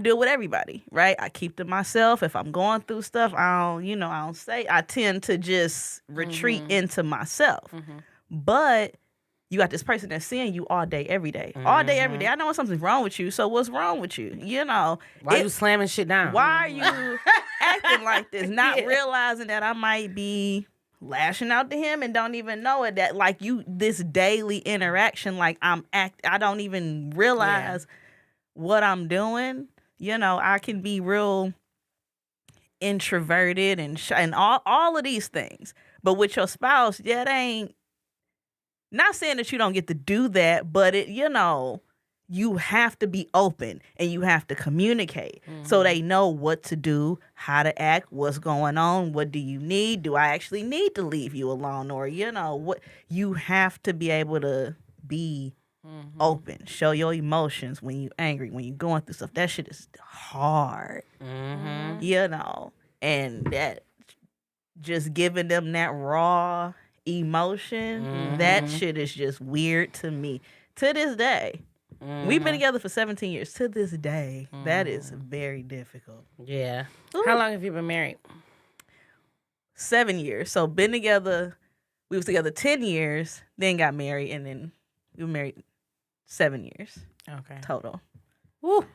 deal with everybody, right? I keep to myself. If I'm going through stuff, I don't say. I tend to just retreat into myself. But you got this person that's seeing you all day, every day. All day, every day. I know when something's wrong with you, so what's wrong with you? You know. Why you slamming shit down? Why are you acting like this? Not realizing that I might be lashing out to him and don't even know it. That like this daily interaction, like I don't even realize what I'm doing. You know, I can be real introverted and all of these things. But with your spouse, that ain't. Not saying that you don't get to do that, but you have to be open and you have to communicate so they know what to do, how to act, what's going on, what do you need? Do I actually need to leave you alone? Or, what you have to be able to be open, show your emotions when you're angry, when you're going through stuff. That shit is hard, and that just giving them that raw emotion, that shit is just weird to me to this day. We've been together for 17 years. To this day, that is very difficult. Yeah. How long have you been married? 7 years. So been together, we was together 10 years, then got married, and then we were married 7 years. Okay. Total. Woo.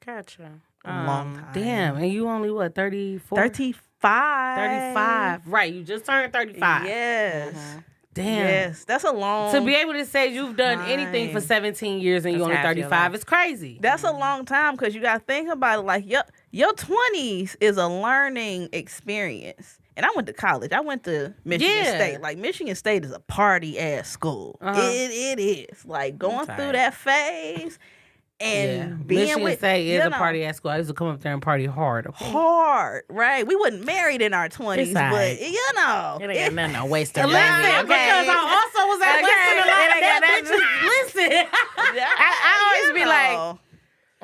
Gotcha. Long time. Damn. And you only, what, 34? 35. 35. Right. You just turned 35. Yes. Damn. Yes. That's a long To be able to say you've done anything for time. 17 years and you're only That's half your 35 life. is crazy. That's a long time because you got to think about it. Like your 20s is a learning experience, And I went to college. I went to Michigan State. Like, Michigan State is a party-ass school. It is. Like, going through that phase and being Michigan with... State is a party-ass school. I used to come up there and party hard. Hard, right? We wasn't married in our 20s, but, you know. It ain't got nothing to waste their Listen, okay? because I also was at Western a lot. Listen. I always be like...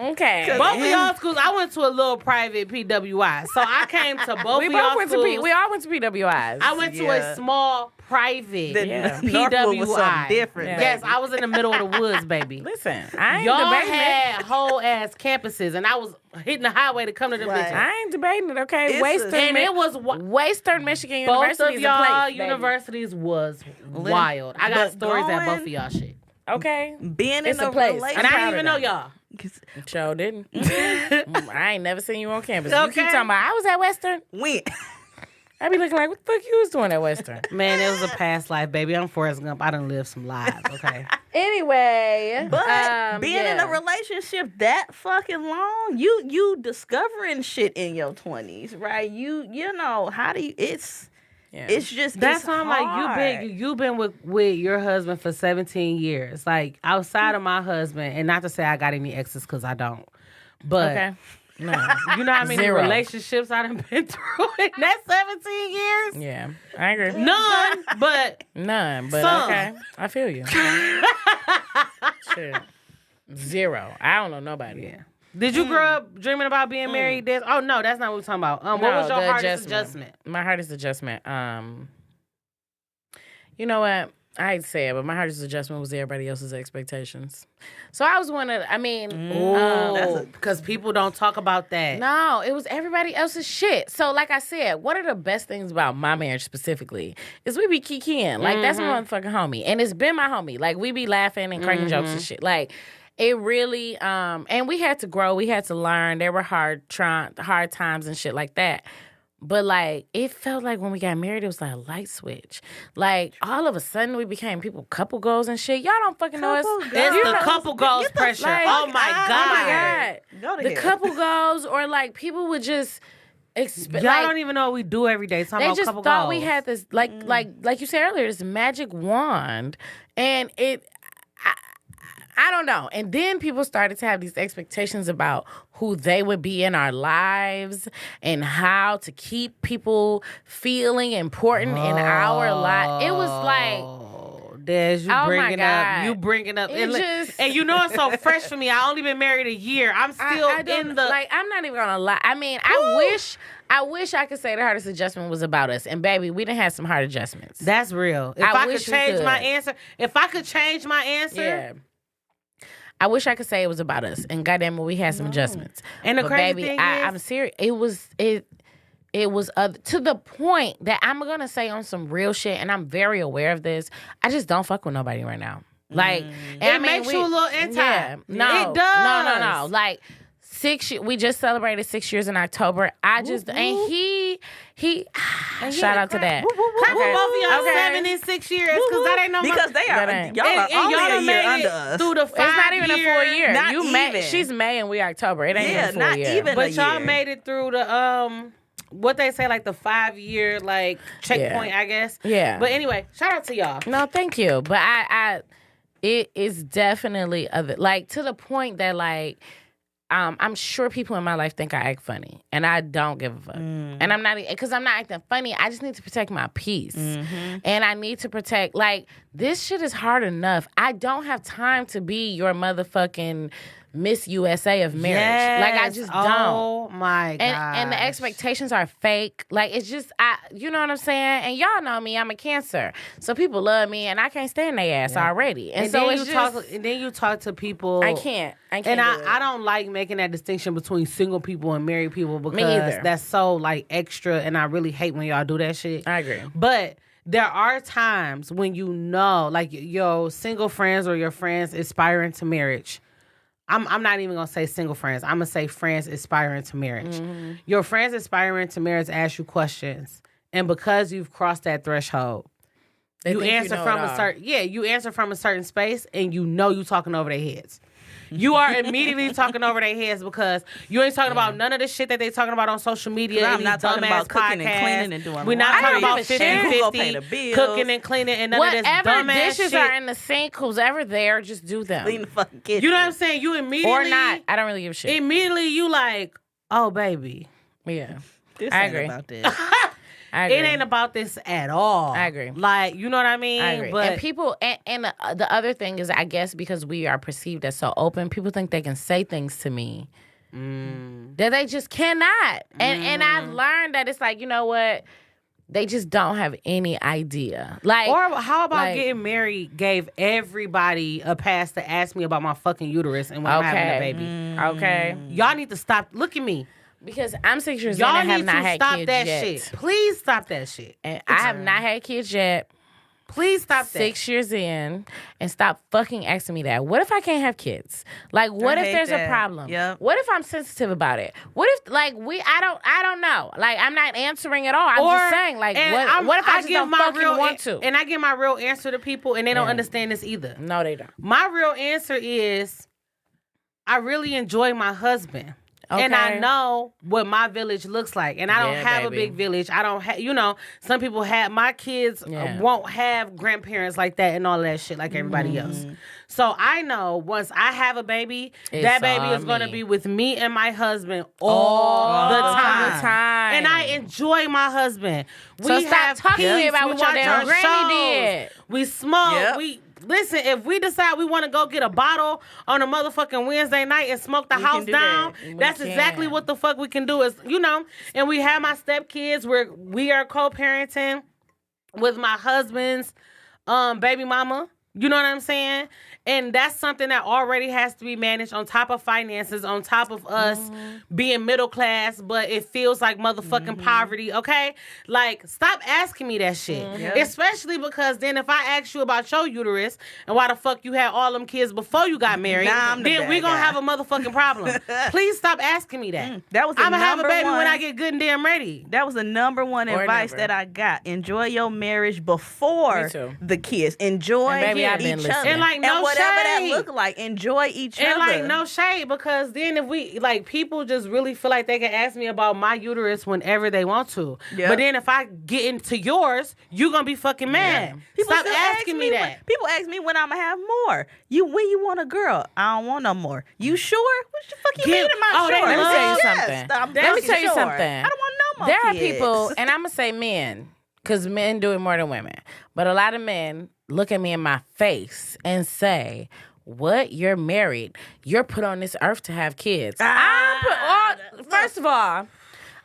Okay. Both of y'all schools, I went to a little private PWI. So I came to both of y'all schools. We all went to PWIs. I went to a small private Northwood was something PWI. different. Yes, I was in the middle of the woods, baby. Listen, I ain't Y'all debating had whole ass campuses, and I was hitting the highway to come to them bitches. I ain't debating it, okay? Western Michigan both University of y'all is a place, universities was wild. I got stories at both of y'all shit. Okay. Being in a place. relationship. And I didn't even know y'all. Sure didn't. I ain't never seen you on campus. You keep talking about, I was at Western. When? I be looking like, what the fuck you was doing at Western? Man, it was a past life, baby. I'm Forrest Gump. I done lived some lives, okay? Anyway. But being in a relationship that fucking long, you discovering shit in your 20s, right? You know, how do you... It's just that's why I'm like you've been with your husband for 17 years. Like outside of my husband, and not to say I got any exes because I don't. But no. You know how many relationships I done been through in that 17 years? Yeah, I agree. None, but some. Okay. I feel you. Shit. Zero. I don't know nobody. Yeah. Did you grow up dreaming about being married? Oh no, that's not what we're talking about. What was your hardest adjustment? My hardest adjustment. You know what? I hate to say it, but my hardest adjustment was everybody else's expectations. So I was one of, because people don't talk about that. No, it was everybody else's shit. So like I said, one of the best things about my marriage specifically is we be kikiing. Like that's my motherfucking homie. And it's been my homie. Like we be laughing and cracking jokes and shit. Like it really, and we had to grow. We had to learn. There were hard times and shit like that. But, like, it felt like when we got married, it was like a light switch. Like, all of a sudden, we became couple goals and shit. Y'all don't fucking know us. It's the couple goals pressure. Like, oh, my God. The couple goals, or, like, people would just... Y'all don't even know what we do every day. They just thought we had this, like you said earlier, this magic wand. And I don't know. And then people started to have these expectations about who they would be in our lives and how to keep people feeling important in our life. It was like... Des, you bringing up. And you know it's so fresh for me. I only been married a year. I'm still in the... Like, I'm not even going to lie. I mean, I wish I could say the hardest adjustment was about us. And baby, we done had some hard adjustments. That's real. If I could change my answer... Yeah. I wish I could say it was about us, and goddamn it, we had some adjustments. And the crazy thing is, I'm serious. It was to the point that I'm gonna say on some real shit, and I'm very aware of this. I just don't fuck with nobody right now. Like, it makes you a little anti. Yeah, no, it does. No. Like 6 years. We just celebrated 6 years in October. I just and he. Shout out to that. Clap for both of y'all 7 and 6 years because that ain't no because they are y'all are only a year under us. Through the 5 It's not even a full year. Not you even. May. She's May and we October. It ain't even a full year. Even but y'all made it through the what they say, like the 5-year like checkpoint, I guess. Yeah. But anyway, shout out to y'all. No, thank you. But it is definitely like to the point that like. I'm sure people in my life think I act funny, and I don't give a fuck. And I'm not, because I'm not acting funny. I just need to protect my peace, and I need to protect. Like this shit is hard enough. I don't have time to be your motherfucking Miss USA of marriage. Yes. Like I just don't. Oh my god. And the expectations are fake. Like it's just you know what I'm saying? And y'all know me, I'm a Cancer. So people love me and I can't stand their ass already. And so then you talk to people. I can't and I don't like making that distinction between single people and married people because me either. That's so like extra and I really hate when y'all do that shit. I agree. But there are times when you know, like your single friends or your friends aspiring to marriage. I'm not even going to say single friends. I'm going to say friends aspiring to marriage. Your friends aspiring to marriage ask you questions. And because you've crossed that threshold, you answer from a certain space and you know you talking over their heads. You are immediately talking over their heads because you ain't talking about none of the shit that they talking about on social media. I'm not talking about cooking and cleaning and doing. We're not talking about who gonna pay the 50-50, bills, cooking and cleaning and none of this Whatever dumbass dishes shit. are in the sink, who's ever there, just do them. clean the fucking kitchen. You know what I'm saying? You immediately Or not. I don't really give a shit. Immediately you like, oh baby. Yeah. This I ain't agree. about this. I agree. It ain't about this at all. I agree. Like, you know what I mean? I agree. But And people, and the other thing is, I guess because we are perceived as so open, people think they can say things to me that they just cannot. And I've learned that it's like, you know what? They just don't have any idea. Like, or how about like, getting married gave everybody a pass to ask me about my fucking uterus and when I'm having a baby. Okay. Y'all need to stop. Look at me. Because I'm 6 years Y'all old and have need not to had stop kids that yet. shit. Please stop that shit. And I have not had kids yet. Please stop that. 6 years in, and stop fucking asking me that. What if I can't have kids? Like, what I if hate there's that. a problem? Yep. What if I'm sensitive about it? What if, like, I don't know. Like, I'm not answering at all. I'm just saying, like, and what if I just don't fucking want to? And I give my real answer to people and they don't understand this either. No, they don't. My real answer is I really enjoy my husband. Okay. And I know what my village looks like. And I don't have a big village. I don't have, some people have, my kids won't have grandparents like that and all that shit like everybody else. So I know once I have a baby, that baby is going to be with me and my husband all the time. And I enjoy my husband. So stop talking to me about what your damn granny did. We smoke. Listen, if we decide we want to go get a bottle on a motherfucking Wednesday night and smoke the house down, that's exactly what the fuck we can do. Is and we have my stepkids where we are co-parenting with my husband's baby mama. You know what I'm saying? And that's something that already has to be managed on top of finances, on top of us being middle class, but it feels like motherfucking poverty, okay? Like, stop asking me that shit. Especially because then if I ask you about your uterus and why the fuck you had all them kids before you got married, then we gonna have a motherfucking problem. Please stop asking me that. That was I'm gonna have a baby when I get good and damn ready. That was the number one advice that I got. Enjoy your marriage before the kids. Enjoy each other. And like, no whatever that shade. look like, enjoy each other. And like, no shade, because then if we, like, people just really feel like they can ask me about my uterus whenever they want to. But then if I get into yours, you gonna be fucking mad. Stop asking me that. People ask me when I'm gonna have more. When you want a girl? I don't want no more. You sure? What the fuck you mean am I sure? Let me tell you something. Let me tell you something. I don't want no more There are kids. people, and I'm gonna say men, because men do it more than women. But a lot of men look at me in my face and say, "What? You're married. You're put on this earth to have kids." First of all,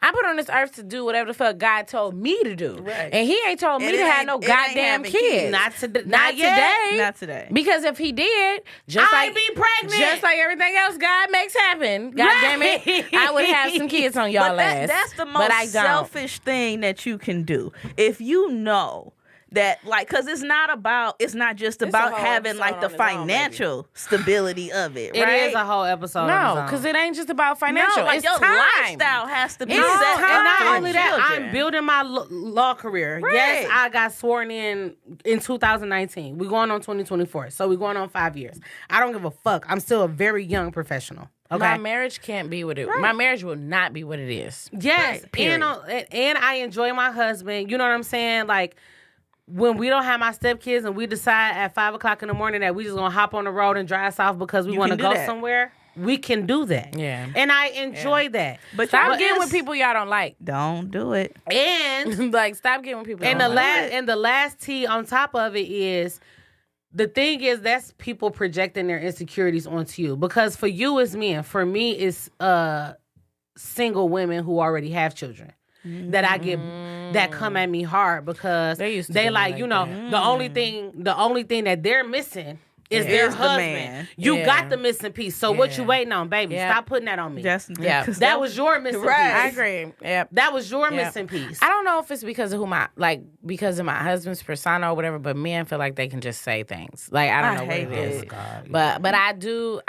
I put on this earth to do whatever the fuck God told me to do. Right. And he ain't told me to have no goddamn kids. Not today. Not today. Because if he did, I'd be pregnant. Just like everything else God makes happen, God damn it, I would have some kids on y'all ass. That's the most selfish thing that you can do. If you know that, like, because it's not just about having like the financial stability of it, right? It is a whole episode. No, because it ain't just about financial. No, like it's your time. lifestyle has to be And set not for only that, children. I'm building my law career. Right. Yes, I got sworn in 2019. We're going on 2024, so we're going on 5 years. I don't give a fuck. I'm still a very young professional. Okay? My marriage can't be what it. My marriage will not be what it is. Yes, Period. and I enjoy my husband. You know what I'm saying? Like, when we don't have my stepkids and we decide at 5 o'clock in the morning that we just gonna hop on the road and drive south because we want to go somewhere, we can do that. Yeah. And I enjoy that. But Stop getting with people y'all don't like. Don't do it. And Like, stop getting with people. and the last T on top of it is, the thing is, that's people projecting their insecurities onto you. Because for you it's men. For me it's single women who already have children. That I get that come at me hard because they like, the only thing that they're missing is their husband. man. You got the missing piece. So what you waiting on, baby? Stop putting that on me. That was your missing piece. I agree. Yep. That was your missing piece. I don't know if it's because of because of my husband's persona or whatever, but men feel like they can just say things. Like, I don't know what it is. God, but I do.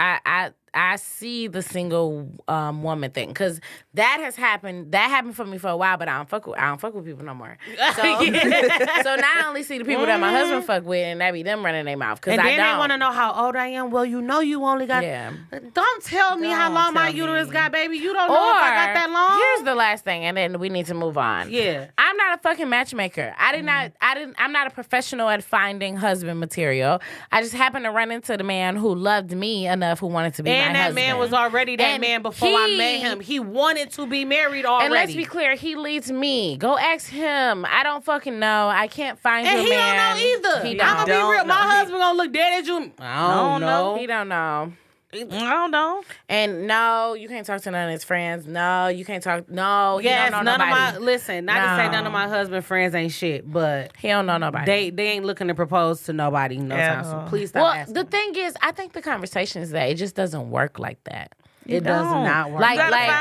I see the single woman thing because that has happened. That happened for me for a while, but I don't fuck with people no more. So, so now I only see the people that my husband fuck with, and that be them running their mouth. And then they want to know how old I am. Well, you know you only got. Yeah. Don't tell me how long my uterus got, baby. You don't know if I got that long. Here's the last thing, and then we need to move on. Yeah. I'm not a fucking matchmaker. I'm not a professional at finding husband material. I just happened to run into the man who loved me enough, who wanted to be my husband. And that man was already that man before I met him. He wanted to be married already. And let's be clear, he leads me. Go ask him. I don't fucking know. I can't find you, man. And he don't know either. He I'm gonna be real. My husband gonna look dead at you. I don't know. He don't know. I don't know. And no, you can't talk to none of his friends. No, you can't talk. No, he yes, don't know none nobody. of my listen. Not to say none of my husband friends ain't shit, but he don't know nobody. They ain't looking to propose to nobody no time. So please stop asking. The thing is, I think the conversation is that it just doesn't work like that. It does not work. Like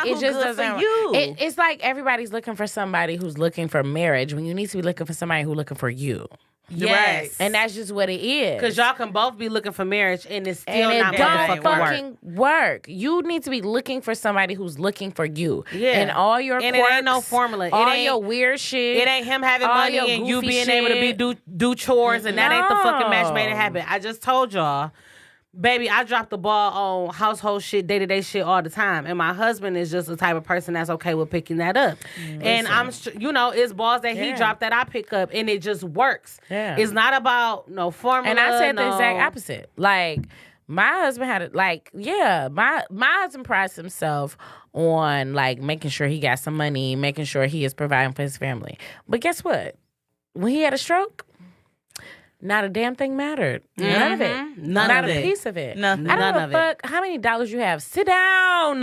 it it just doesn't. You. It's like everybody's looking for somebody who's looking for marriage when you need to be looking for somebody who's looking for you. Yes. Right. And that's just what it is. Because y'all can both be looking for marriage and it's still not don't fucking work. You need to be looking for somebody who's looking for you. Yeah. And all your and quirks, it ain't no formula. All your weird shit. It ain't him having money and you being able to do chores and that ain't the fucking match made it happen. I just told y'all. Baby, I drop the ball on household shit, day-to-day shit all the time. And my husband is just the type of person that's okay with picking that up. And it's balls that he dropped that I pick up, and it just works. Yeah. It's not about no formula. And I said the exact opposite. Like, my husband had my husband prides himself on, like, making sure he got some money, making sure he is providing for his family. But guess what? When he had a stroke, not a damn thing mattered. None of it. Not a piece of it. Nothing. I don't give a fuck how many dollars you have. Sit down.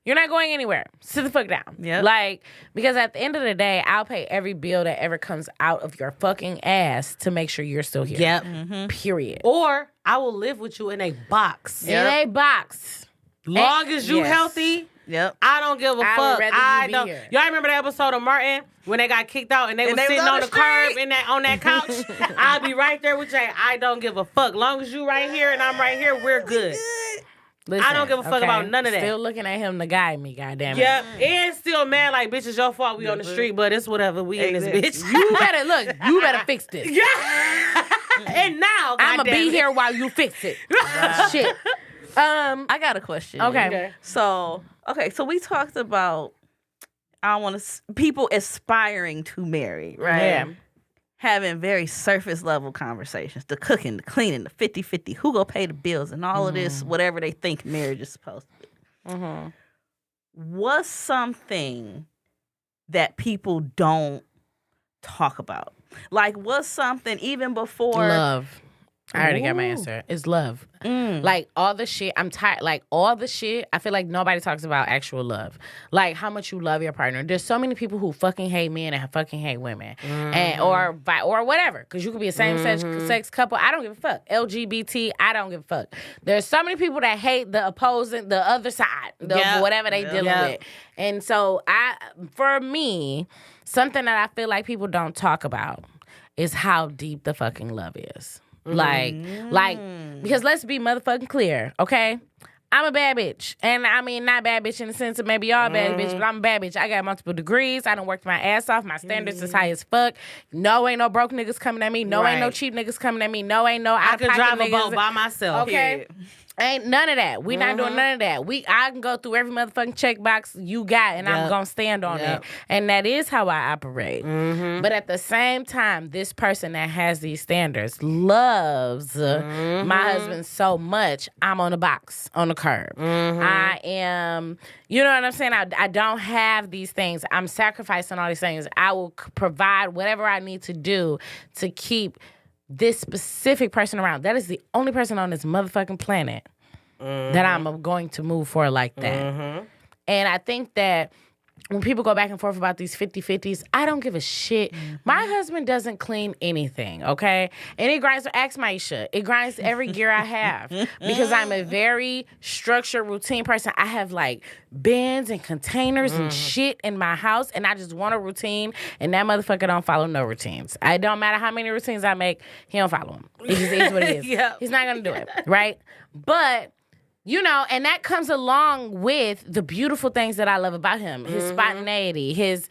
You're not going anywhere. Sit the fuck down. Yep. Like, because at the end of the day, I'll pay every bill that ever comes out of your fucking ass to make sure you're still here. Yep. Period. Or I will live with you in a box. In a box. Long as you healthy. Yep. I don't give a I fuck. would rather I you don't. be here. Y'all remember that episode of Martin when they got kicked out and they were sitting on the curb on that couch? I'll be right there with you. I don't give a fuck. Long as you right here and I'm right here, we're good. Listen, I don't give a fuck about none of that. Still looking at him to guide me, goddammit. Yep. And still mad like, bitch, it's your fault we on the street, but it's whatever. We in this bitch. You better fix this. Yeah. And now, I'm going to be here while you fix it. Shit. I got a question. Okay. So we talked about people aspiring to marry, right? Yeah. Having very surface level conversations, the cooking, the cleaning, the 50-50, who gonna pay the bills and all of this, whatever they think marriage is supposed to be. What's something that people don't talk about? Like, what's something even before love? I already got my answer. It's love. Like, all the shit, I'm tired. Like, all the shit, I feel like nobody talks about actual love. Like, how much you love your partner. There's so many people who fucking hate men and fucking hate women. And or whatever. Because you could be a same-sex couple. I don't give a fuck. LGBT, I don't give a fuck. There's so many people that hate the other side. Whatever they dealing with. And so, for me, something that I feel like people don't talk about is how deep the fucking love is. Like, because let's be motherfucking clear, okay? I'm a bad bitch. And I mean, not bad bitch in the sense of maybe y'all bad bitch, but I'm a bad bitch. I got multiple degrees. I done worked my ass off. My standards is high as fuck. No, ain't no broke niggas coming at me. No, ain't no cheap niggas coming at me. No, ain't no I could drive niggas. a boat by myself. Okay? Ain't none of that. We not doing none of that. I can go through every motherfucking checkbox you got, and I'm gonna stand on it. And that is how I operate. But at the same time, this person that has these standards loves my husband so much. I'm on the box, on the curb. I am, you know what I'm saying? I don't have these things. I'm sacrificing all these things. I will provide whatever I need to do to keep this specific person around. That is the only person on this motherfucking planet that I'm going to move for like that. And I think that when people go back and forth about these 50-50s, I don't give a shit. My husband doesn't clean anything, okay? And it grinds, ask Maisha, it grinds every gear I have because I'm a very structured, routine person. I have like bins and containers and shit in my house, and I just want a routine, and that motherfucker don't follow no routines. It don't matter how many routines I make, he don't follow them. It just is what it is. He's not gonna do it, right? But You know, and that comes along with the beautiful things that I love about him. His spontaneity, his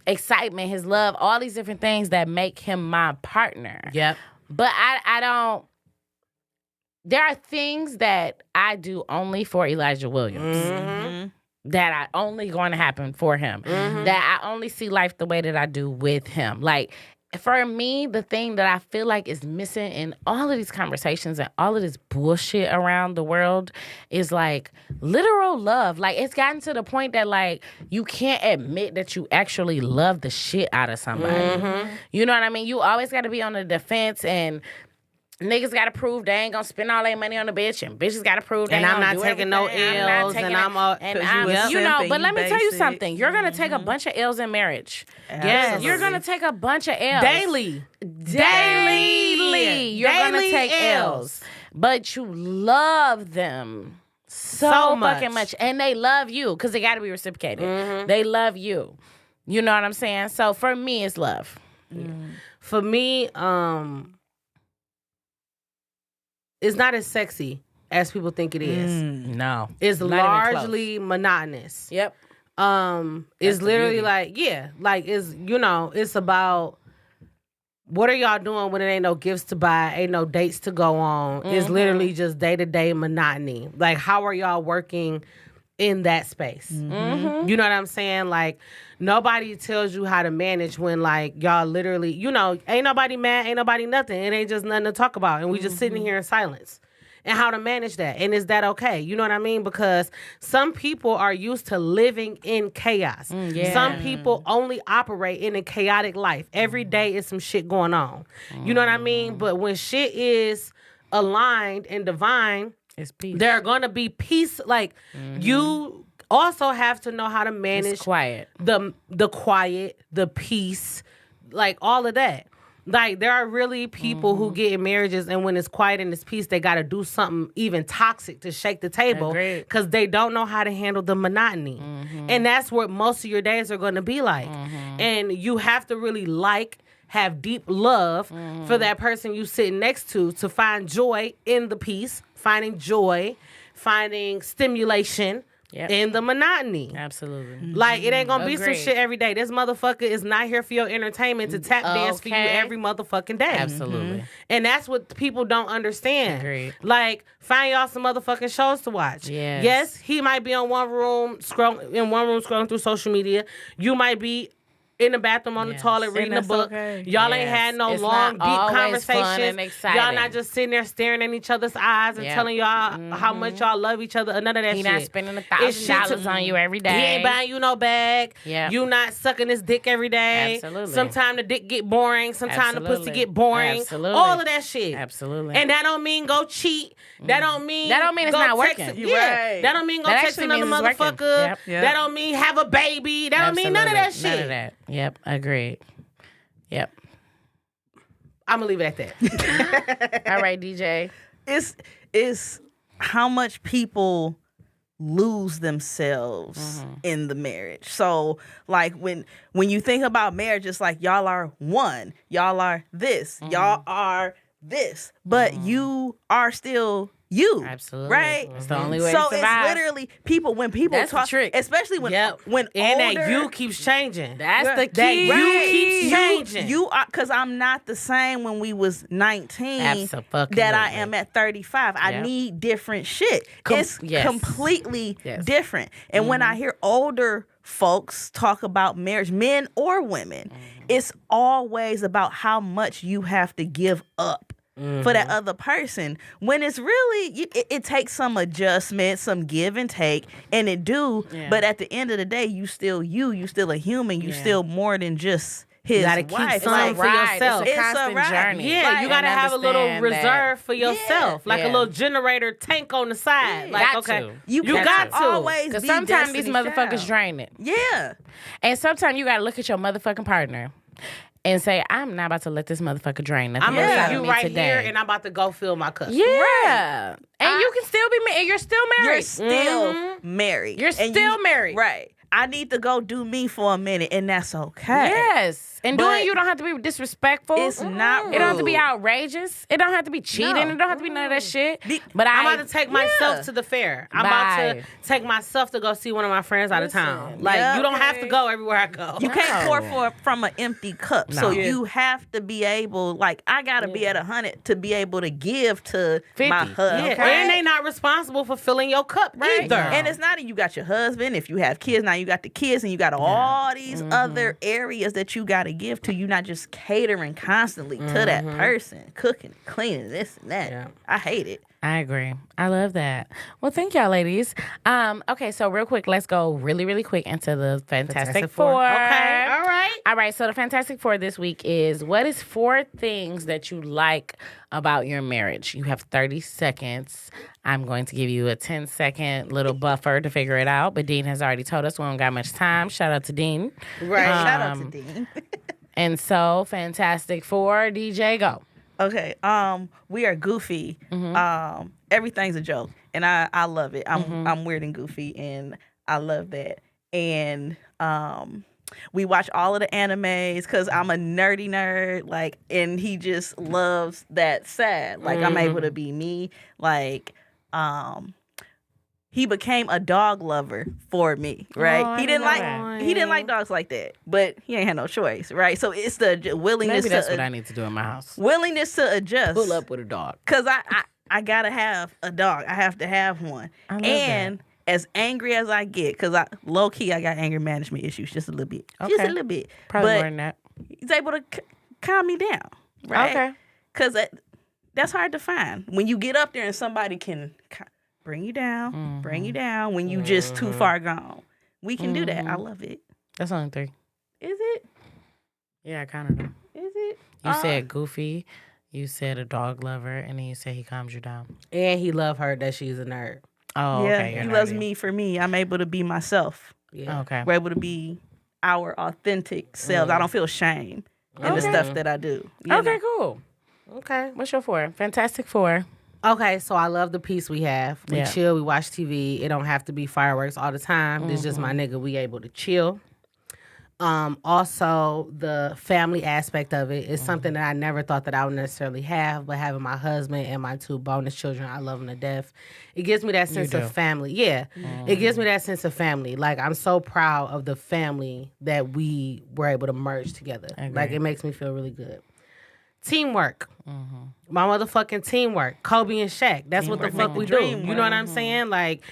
excitement, his love, all these different things that make him my partner. Yep. But I don't, there are things that I do only for Elijah Williams. That are only going to happen for him. That I only see life the way that I do with him. Like, for me, the thing that I feel like is missing in all of these conversations and all of this bullshit around the world is like literal love. Like, it's gotten to the point that like you can't admit that you actually love the shit out of somebody. You know what I mean? You always got to be on the defense, and niggas got to prove they ain't gonna spend all their money on the bitch, and bitches got to prove they ain't I'm gonna not do taking no everything. L's, and I'm all, you know. But let me tell you something. You're gonna take a bunch of L's in marriage. Yes. You're gonna take a bunch of L's daily. You're gonna take L's, but you love them so fucking much, and they love you because they got to be reciprocated. They love you. You know what I'm saying? So for me, it's love. For me, it's not as sexy as people think it is. No, It's not even largely monotonous. Yep. It's literally like, it's about what are y'all doing when it ain't no gifts to buy, ain't no dates to go on. It's literally just day-to-day monotony. Like, how are y'all working in that space? You know what I'm saying? Like, nobody tells you how to manage when, like, y'all literally, ain't nobody mad, ain't nobody nothing. It ain't just nothing to talk about. And we just sitting here in silence. And how to manage that. And is that okay? You know what I mean? Because some people are used to living in chaos. Some people only operate in a chaotic life. Every day is some shit going on. You know what I mean? But when shit is aligned and divine, It's peace. there are going to be peace. Like, you also have to know how to manage It's quiet. the quiet, the peace, like all of that. Like, there are really people who get in marriages, and when it's quiet and it's peace, they got to do something even toxic to shake the table because they don't know how to handle the monotony. And that's what most of your days are going to be like. And you have to really have deep love for that person you sitting next to find joy in the peace, finding joy, finding stimulation in the monotony. Absolutely. Like, it ain't gonna be some Agreed. shit every day. This motherfucker is not here for your entertainment to tap dance for you every motherfucking day. Absolutely. And that's what people don't understand. Agreed. Like, find y'all some motherfucking shows to watch. Yes, he might be in one room scrolling through social media. You might be in the bathroom on the toilet reading a book. Okay. Y'all ain't had no It's long, not deep always conversations. fun and exciting. Y'all not just sitting there staring in each other's eyes and telling y'all how much y'all love each other. None of that He shit. not spending It's shit $1,000 on you every day. He ain't buying you no bag. Yeah. You not sucking his dick every day. Absolutely. Sometimes the dick get boring. Sometimes the pussy Absolutely. get boring. Absolutely. All of that shit. Absolutely. And that don't mean go cheat. That don't mean it's go not text- working. Yeah. Right. That don't mean go That text actually another means it's working. motherfucker. Yep. That don't mean have a baby. That don't mean none of that shit. None of that. Yep. Agreed. Yep. I'm gonna leave it at that. All right, DJ. It's how much people lose themselves in the marriage. So like when you think about marriage, it's like y'all are one, y'all are this, y'all are this, but you are still you. Absolutely. Right? It's the only way So to survive. it's literally when people That's the talk, trick. especially when And older, that you keeps changing. That's the That key. you keeps changing. You are, because I'm not the same when we was 19 Abso-fucking-lutely. that I am at 35. I Yep. need different shit. It's yes. completely Yes. different. And when I hear older folks talk about marriage, men or women, it's always about how much you have to give up for that other person, when it's really it takes some adjustment, some give and take, and it do. Yeah. But at the end of the day, you still a human. You still more than just his You gotta keep wife. some Like, for yourself. It's a It's a constant ride. journey. Yeah, Right. you gotta And have a little understand reserve for yourself, like Yeah. a little generator tank on the side. Yeah. Like, Got okay, to. You got cannot to. always Because be sometimes these Destiny's motherfuckers Child. drain it. Yeah. And sometimes you got to look at your motherfucking partner and say, I'm not about to let this motherfucker drain nothing I'm Yeah. gonna inside leave of you me right today. here, and I'm about to go fill my cup. Yeah. And you can still be married. You're still married. You're still married. You're And still married. Right. I need to go do me for a minute, and that's okay. Yes. And But doing you don't have to be disrespectful. It's not It don't have to be rude. outrageous. It don't have to be cheating. No. It don't have to be none of that shit. But I'm about to take myself Yeah. to the fair. I'm about to take myself to go see one of my friends out of town. Like, Yeah. you don't have to go everywhere I go. You can't pour from an empty cup. No. So Yeah. you have to be able, like, I got to be at 100 to be able to give to 50. my husband. Yeah, and they not responsible for filling your cup either. And it's not that you got your husband. If you have kids, now you got the kids and you got all these other areas that you got to give to. You not just catering constantly to that person, cooking, cleaning, this and that. Yeah. I hate it. I agree. I love that. Well, thank y'all, ladies. Okay, so real quick, let's go really quick into the Fantastic Four. Okay, all right. All right, so the Fantastic Four this week is, what is 4 things that you like about your marriage? You have 30 seconds. I'm going to give you a 10-second little buffer to figure it out, but Dean has already told us we don't got much time. Shout out to Dean. Right. Shout out to Dean. And so, Fantastic Four, DJ, go. Okay. We are goofy. Everything's a joke, and I love it. I'm weird and goofy, and I love that. And we watch all of the animes because I'm a nerdy nerd. Like, and he just loves that side. Like, I'm able to be me. Like, he became a dog lover for me, right? Oh, he didn't like dogs like that, but he ain't had no choice, right? So it's the willingness Maybe that's to what I need to do in my house. willingness to adjust. Pull up with a dog. Cause I gotta have a dog. I have to have one. I love And as angry as I get, cause I low key I got anger management issues just a little bit, just Okay. a little bit. Probably but more than that. he's able to calm me down, right? Okay. Cause that's hard to find when you get up there and somebody can bring you down, bring you down when you just too far gone. We can do that. I love it. That's only 3. Is it? Yeah, I kind of know. Is it? You said goofy, you said a dog lover, and then you said he calms you down. And he love her that she's a nerd. Oh, Yeah, okay. you're he loves nerdy. me for me. I'm able to be myself. Yeah. Okay. We're able to be our authentic selves. I don't feel shame in the stuff that I do. you Okay, know? cool. Okay. What's your 4? Fantastic 4. Okay, so I love the peace we have. We Yeah. chill, we watch TV. It don't have to be fireworks all the time. It's just my nigga. We able to chill. Also, the family aspect of it is something that I never thought that I would necessarily have, but having my husband and my 2 bonus children, I love them to death. It gives me that sense of family. Yeah, it gives me that sense of family. Like, I'm so proud of the family that we were able to merge together. Like, it makes me feel really good. Teamwork. My motherfucking teamwork. Kobe and Shaq. That's what the fuck we do. You know what I'm saying? Like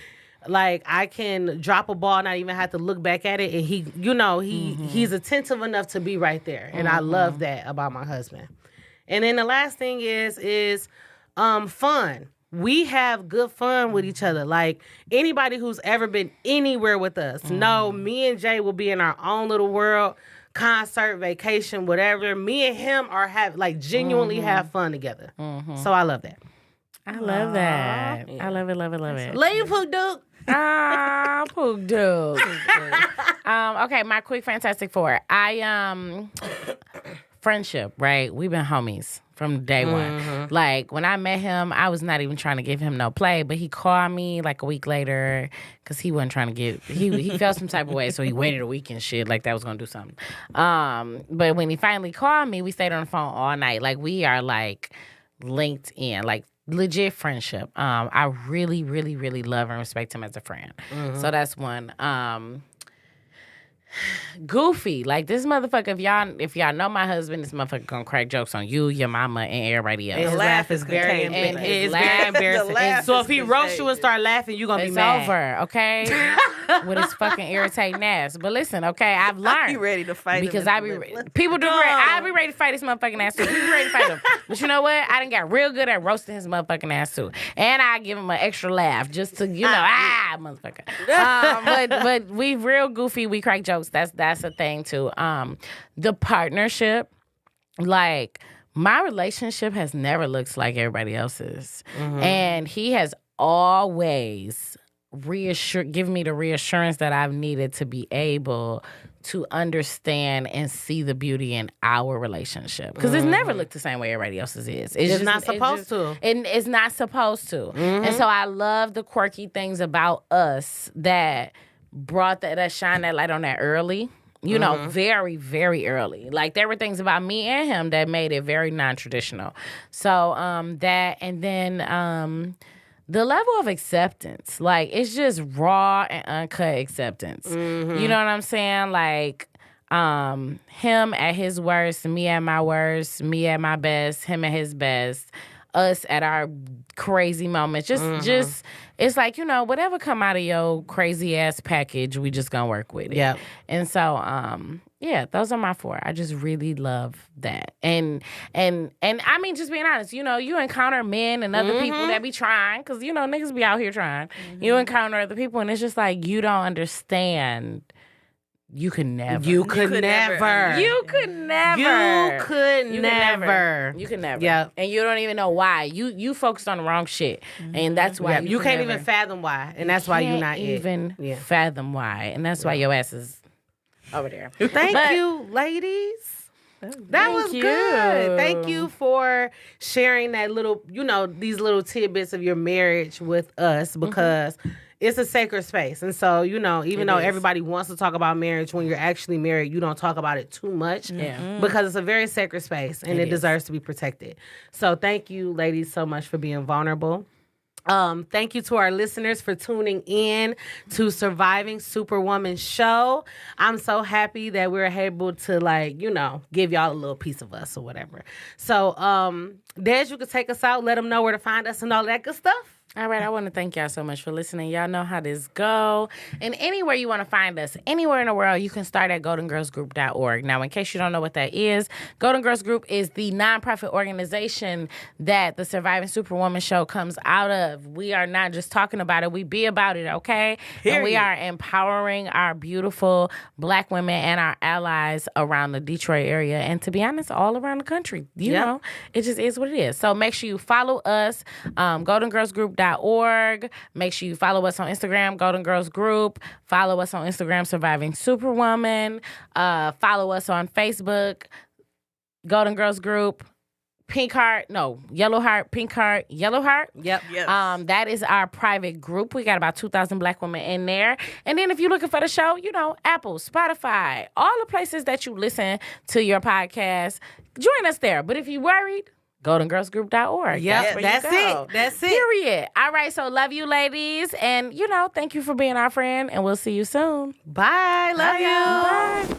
I can drop a ball, not even have to look back at it, and he's attentive enough to be right there, and I love that about my husband. And then the last thing is fun. We have good fun with each other. Like, anybody who's ever been anywhere with us know me and Jay will be in our own little world. Concert, vacation, whatever. Me and him genuinely have fun together. So I love that. I love that. I love it, love it, love it. Love you, Pook Duke. Ah, Pook Duke. Okay, my quick Fantastic 4. Friendship, right? We've been homies from day one. Like, when I met him, I was not even trying to give him no play, but he called me like a week later because he wasn't trying to get, he felt some type of way, so he waited a week and shit, like that was going to do something. But when he finally called me, we stayed on the phone all night. Like, we are like linked in, like legit friendship. I really, really, really love and respect him as a friend. So that's one. Goofy, like this motherfucker. If y'all know my husband, this motherfucker gonna crack jokes on you, your mama, and everybody else. His laugh is very contagious. embarrassing. It's laugh- very embarrassing. the laugh So is if he roasts you and start laughing, you gonna be It's mad. over, okay? With his fucking irritating ass. But listen, okay, I've learned. You ready to fight him because and I be let's people do. go. I be ready to fight this motherfucking ass too. People be ready to fight him. But you know what? I done got real good at roasting his motherfucking ass too, and I give him an extra laugh just to motherfucker. But we real goofy. We crack jokes. That's a thing too. The partnership, like my relationship has never looked like everybody else's, and he has always given me the reassurance that I've needed to be able to understand and see the beauty in our relationship, because it's never looked the same way everybody else's is. It's not supposed to. It's not supposed to. And so I love the quirky things about us that brought that shine that light on that early. You know, very, very early. Like, there were things about me and him that made it very non-traditional. So, that, and then the level of acceptance. Like, it's just raw and uncut acceptance. You know what I'm saying? Like, him at his worst, me at my worst, me at my best, him at his best, us at our crazy moments. Just it's like, you know, whatever come out of your crazy ass package, we just gonna work with it. Yep. And so, yeah, those are my 4. I just really love that. And I mean, just being honest, you know, you encounter men and other people that be trying, because, you know, niggas be out here trying. You encounter other people, and it's just like, you don't understand. You could never. You could never. You could never. You could never. Yeah. And you don't even know why. You focused on the wrong shit. And that's why you can't even fathom why. And that's why you're not even fathom why. And that's why your ass is over there. Thank you, ladies. That was good. Thank you for sharing that little, you know, these little tidbits of your marriage with us, because it's a sacred space. And so, you know, even though everybody wants to talk about marriage, when you're actually married, you don't talk about it too much because it's a very sacred space and it deserves to be protected. So thank you, ladies, so much for being vulnerable. Thank you to our listeners for tuning in to Surviving Superwoman show. I'm so happy that we're able to, like, you know, give y'all a little piece of us or whatever. So, Des, you can take us out, let them know where to find us and all that good stuff. All right, I want to thank y'all so much for listening. Y'all know how this go. And anywhere you want to find us, anywhere in the world, you can start at goldengirlsgroup.org. Now, in case you don't know what that is, Golden Girls Group is the nonprofit organization that the Surviving Superwoman show comes out of. We are not just talking about it, we be about it, okay? Period. And we are empowering our beautiful Black women and our allies around the Detroit area, and to be honest, all around the country. You know, it just is what it is. So make sure you follow us, goldengirlsgroup.org. Make sure you follow us on Instagram, Golden Girls Group. Follow us on Instagram, Surviving Superwoman. Follow us on Facebook, Golden Girls Group. Yellow Heart, Pink Heart, Yellow Heart. Yep. Yes. That is our private group. We got about 2,000 Black women in there. And then if you're looking for the show, you know, Apple, Spotify, all the places that you listen to your podcast, join us there. But if you're worried, goldengirlsgroup.org. Yeah, that's it. That's it. Period. All right, so love you, ladies. And, you know, thank you for being our friend, and we'll see you soon. Bye. Love you. Bye.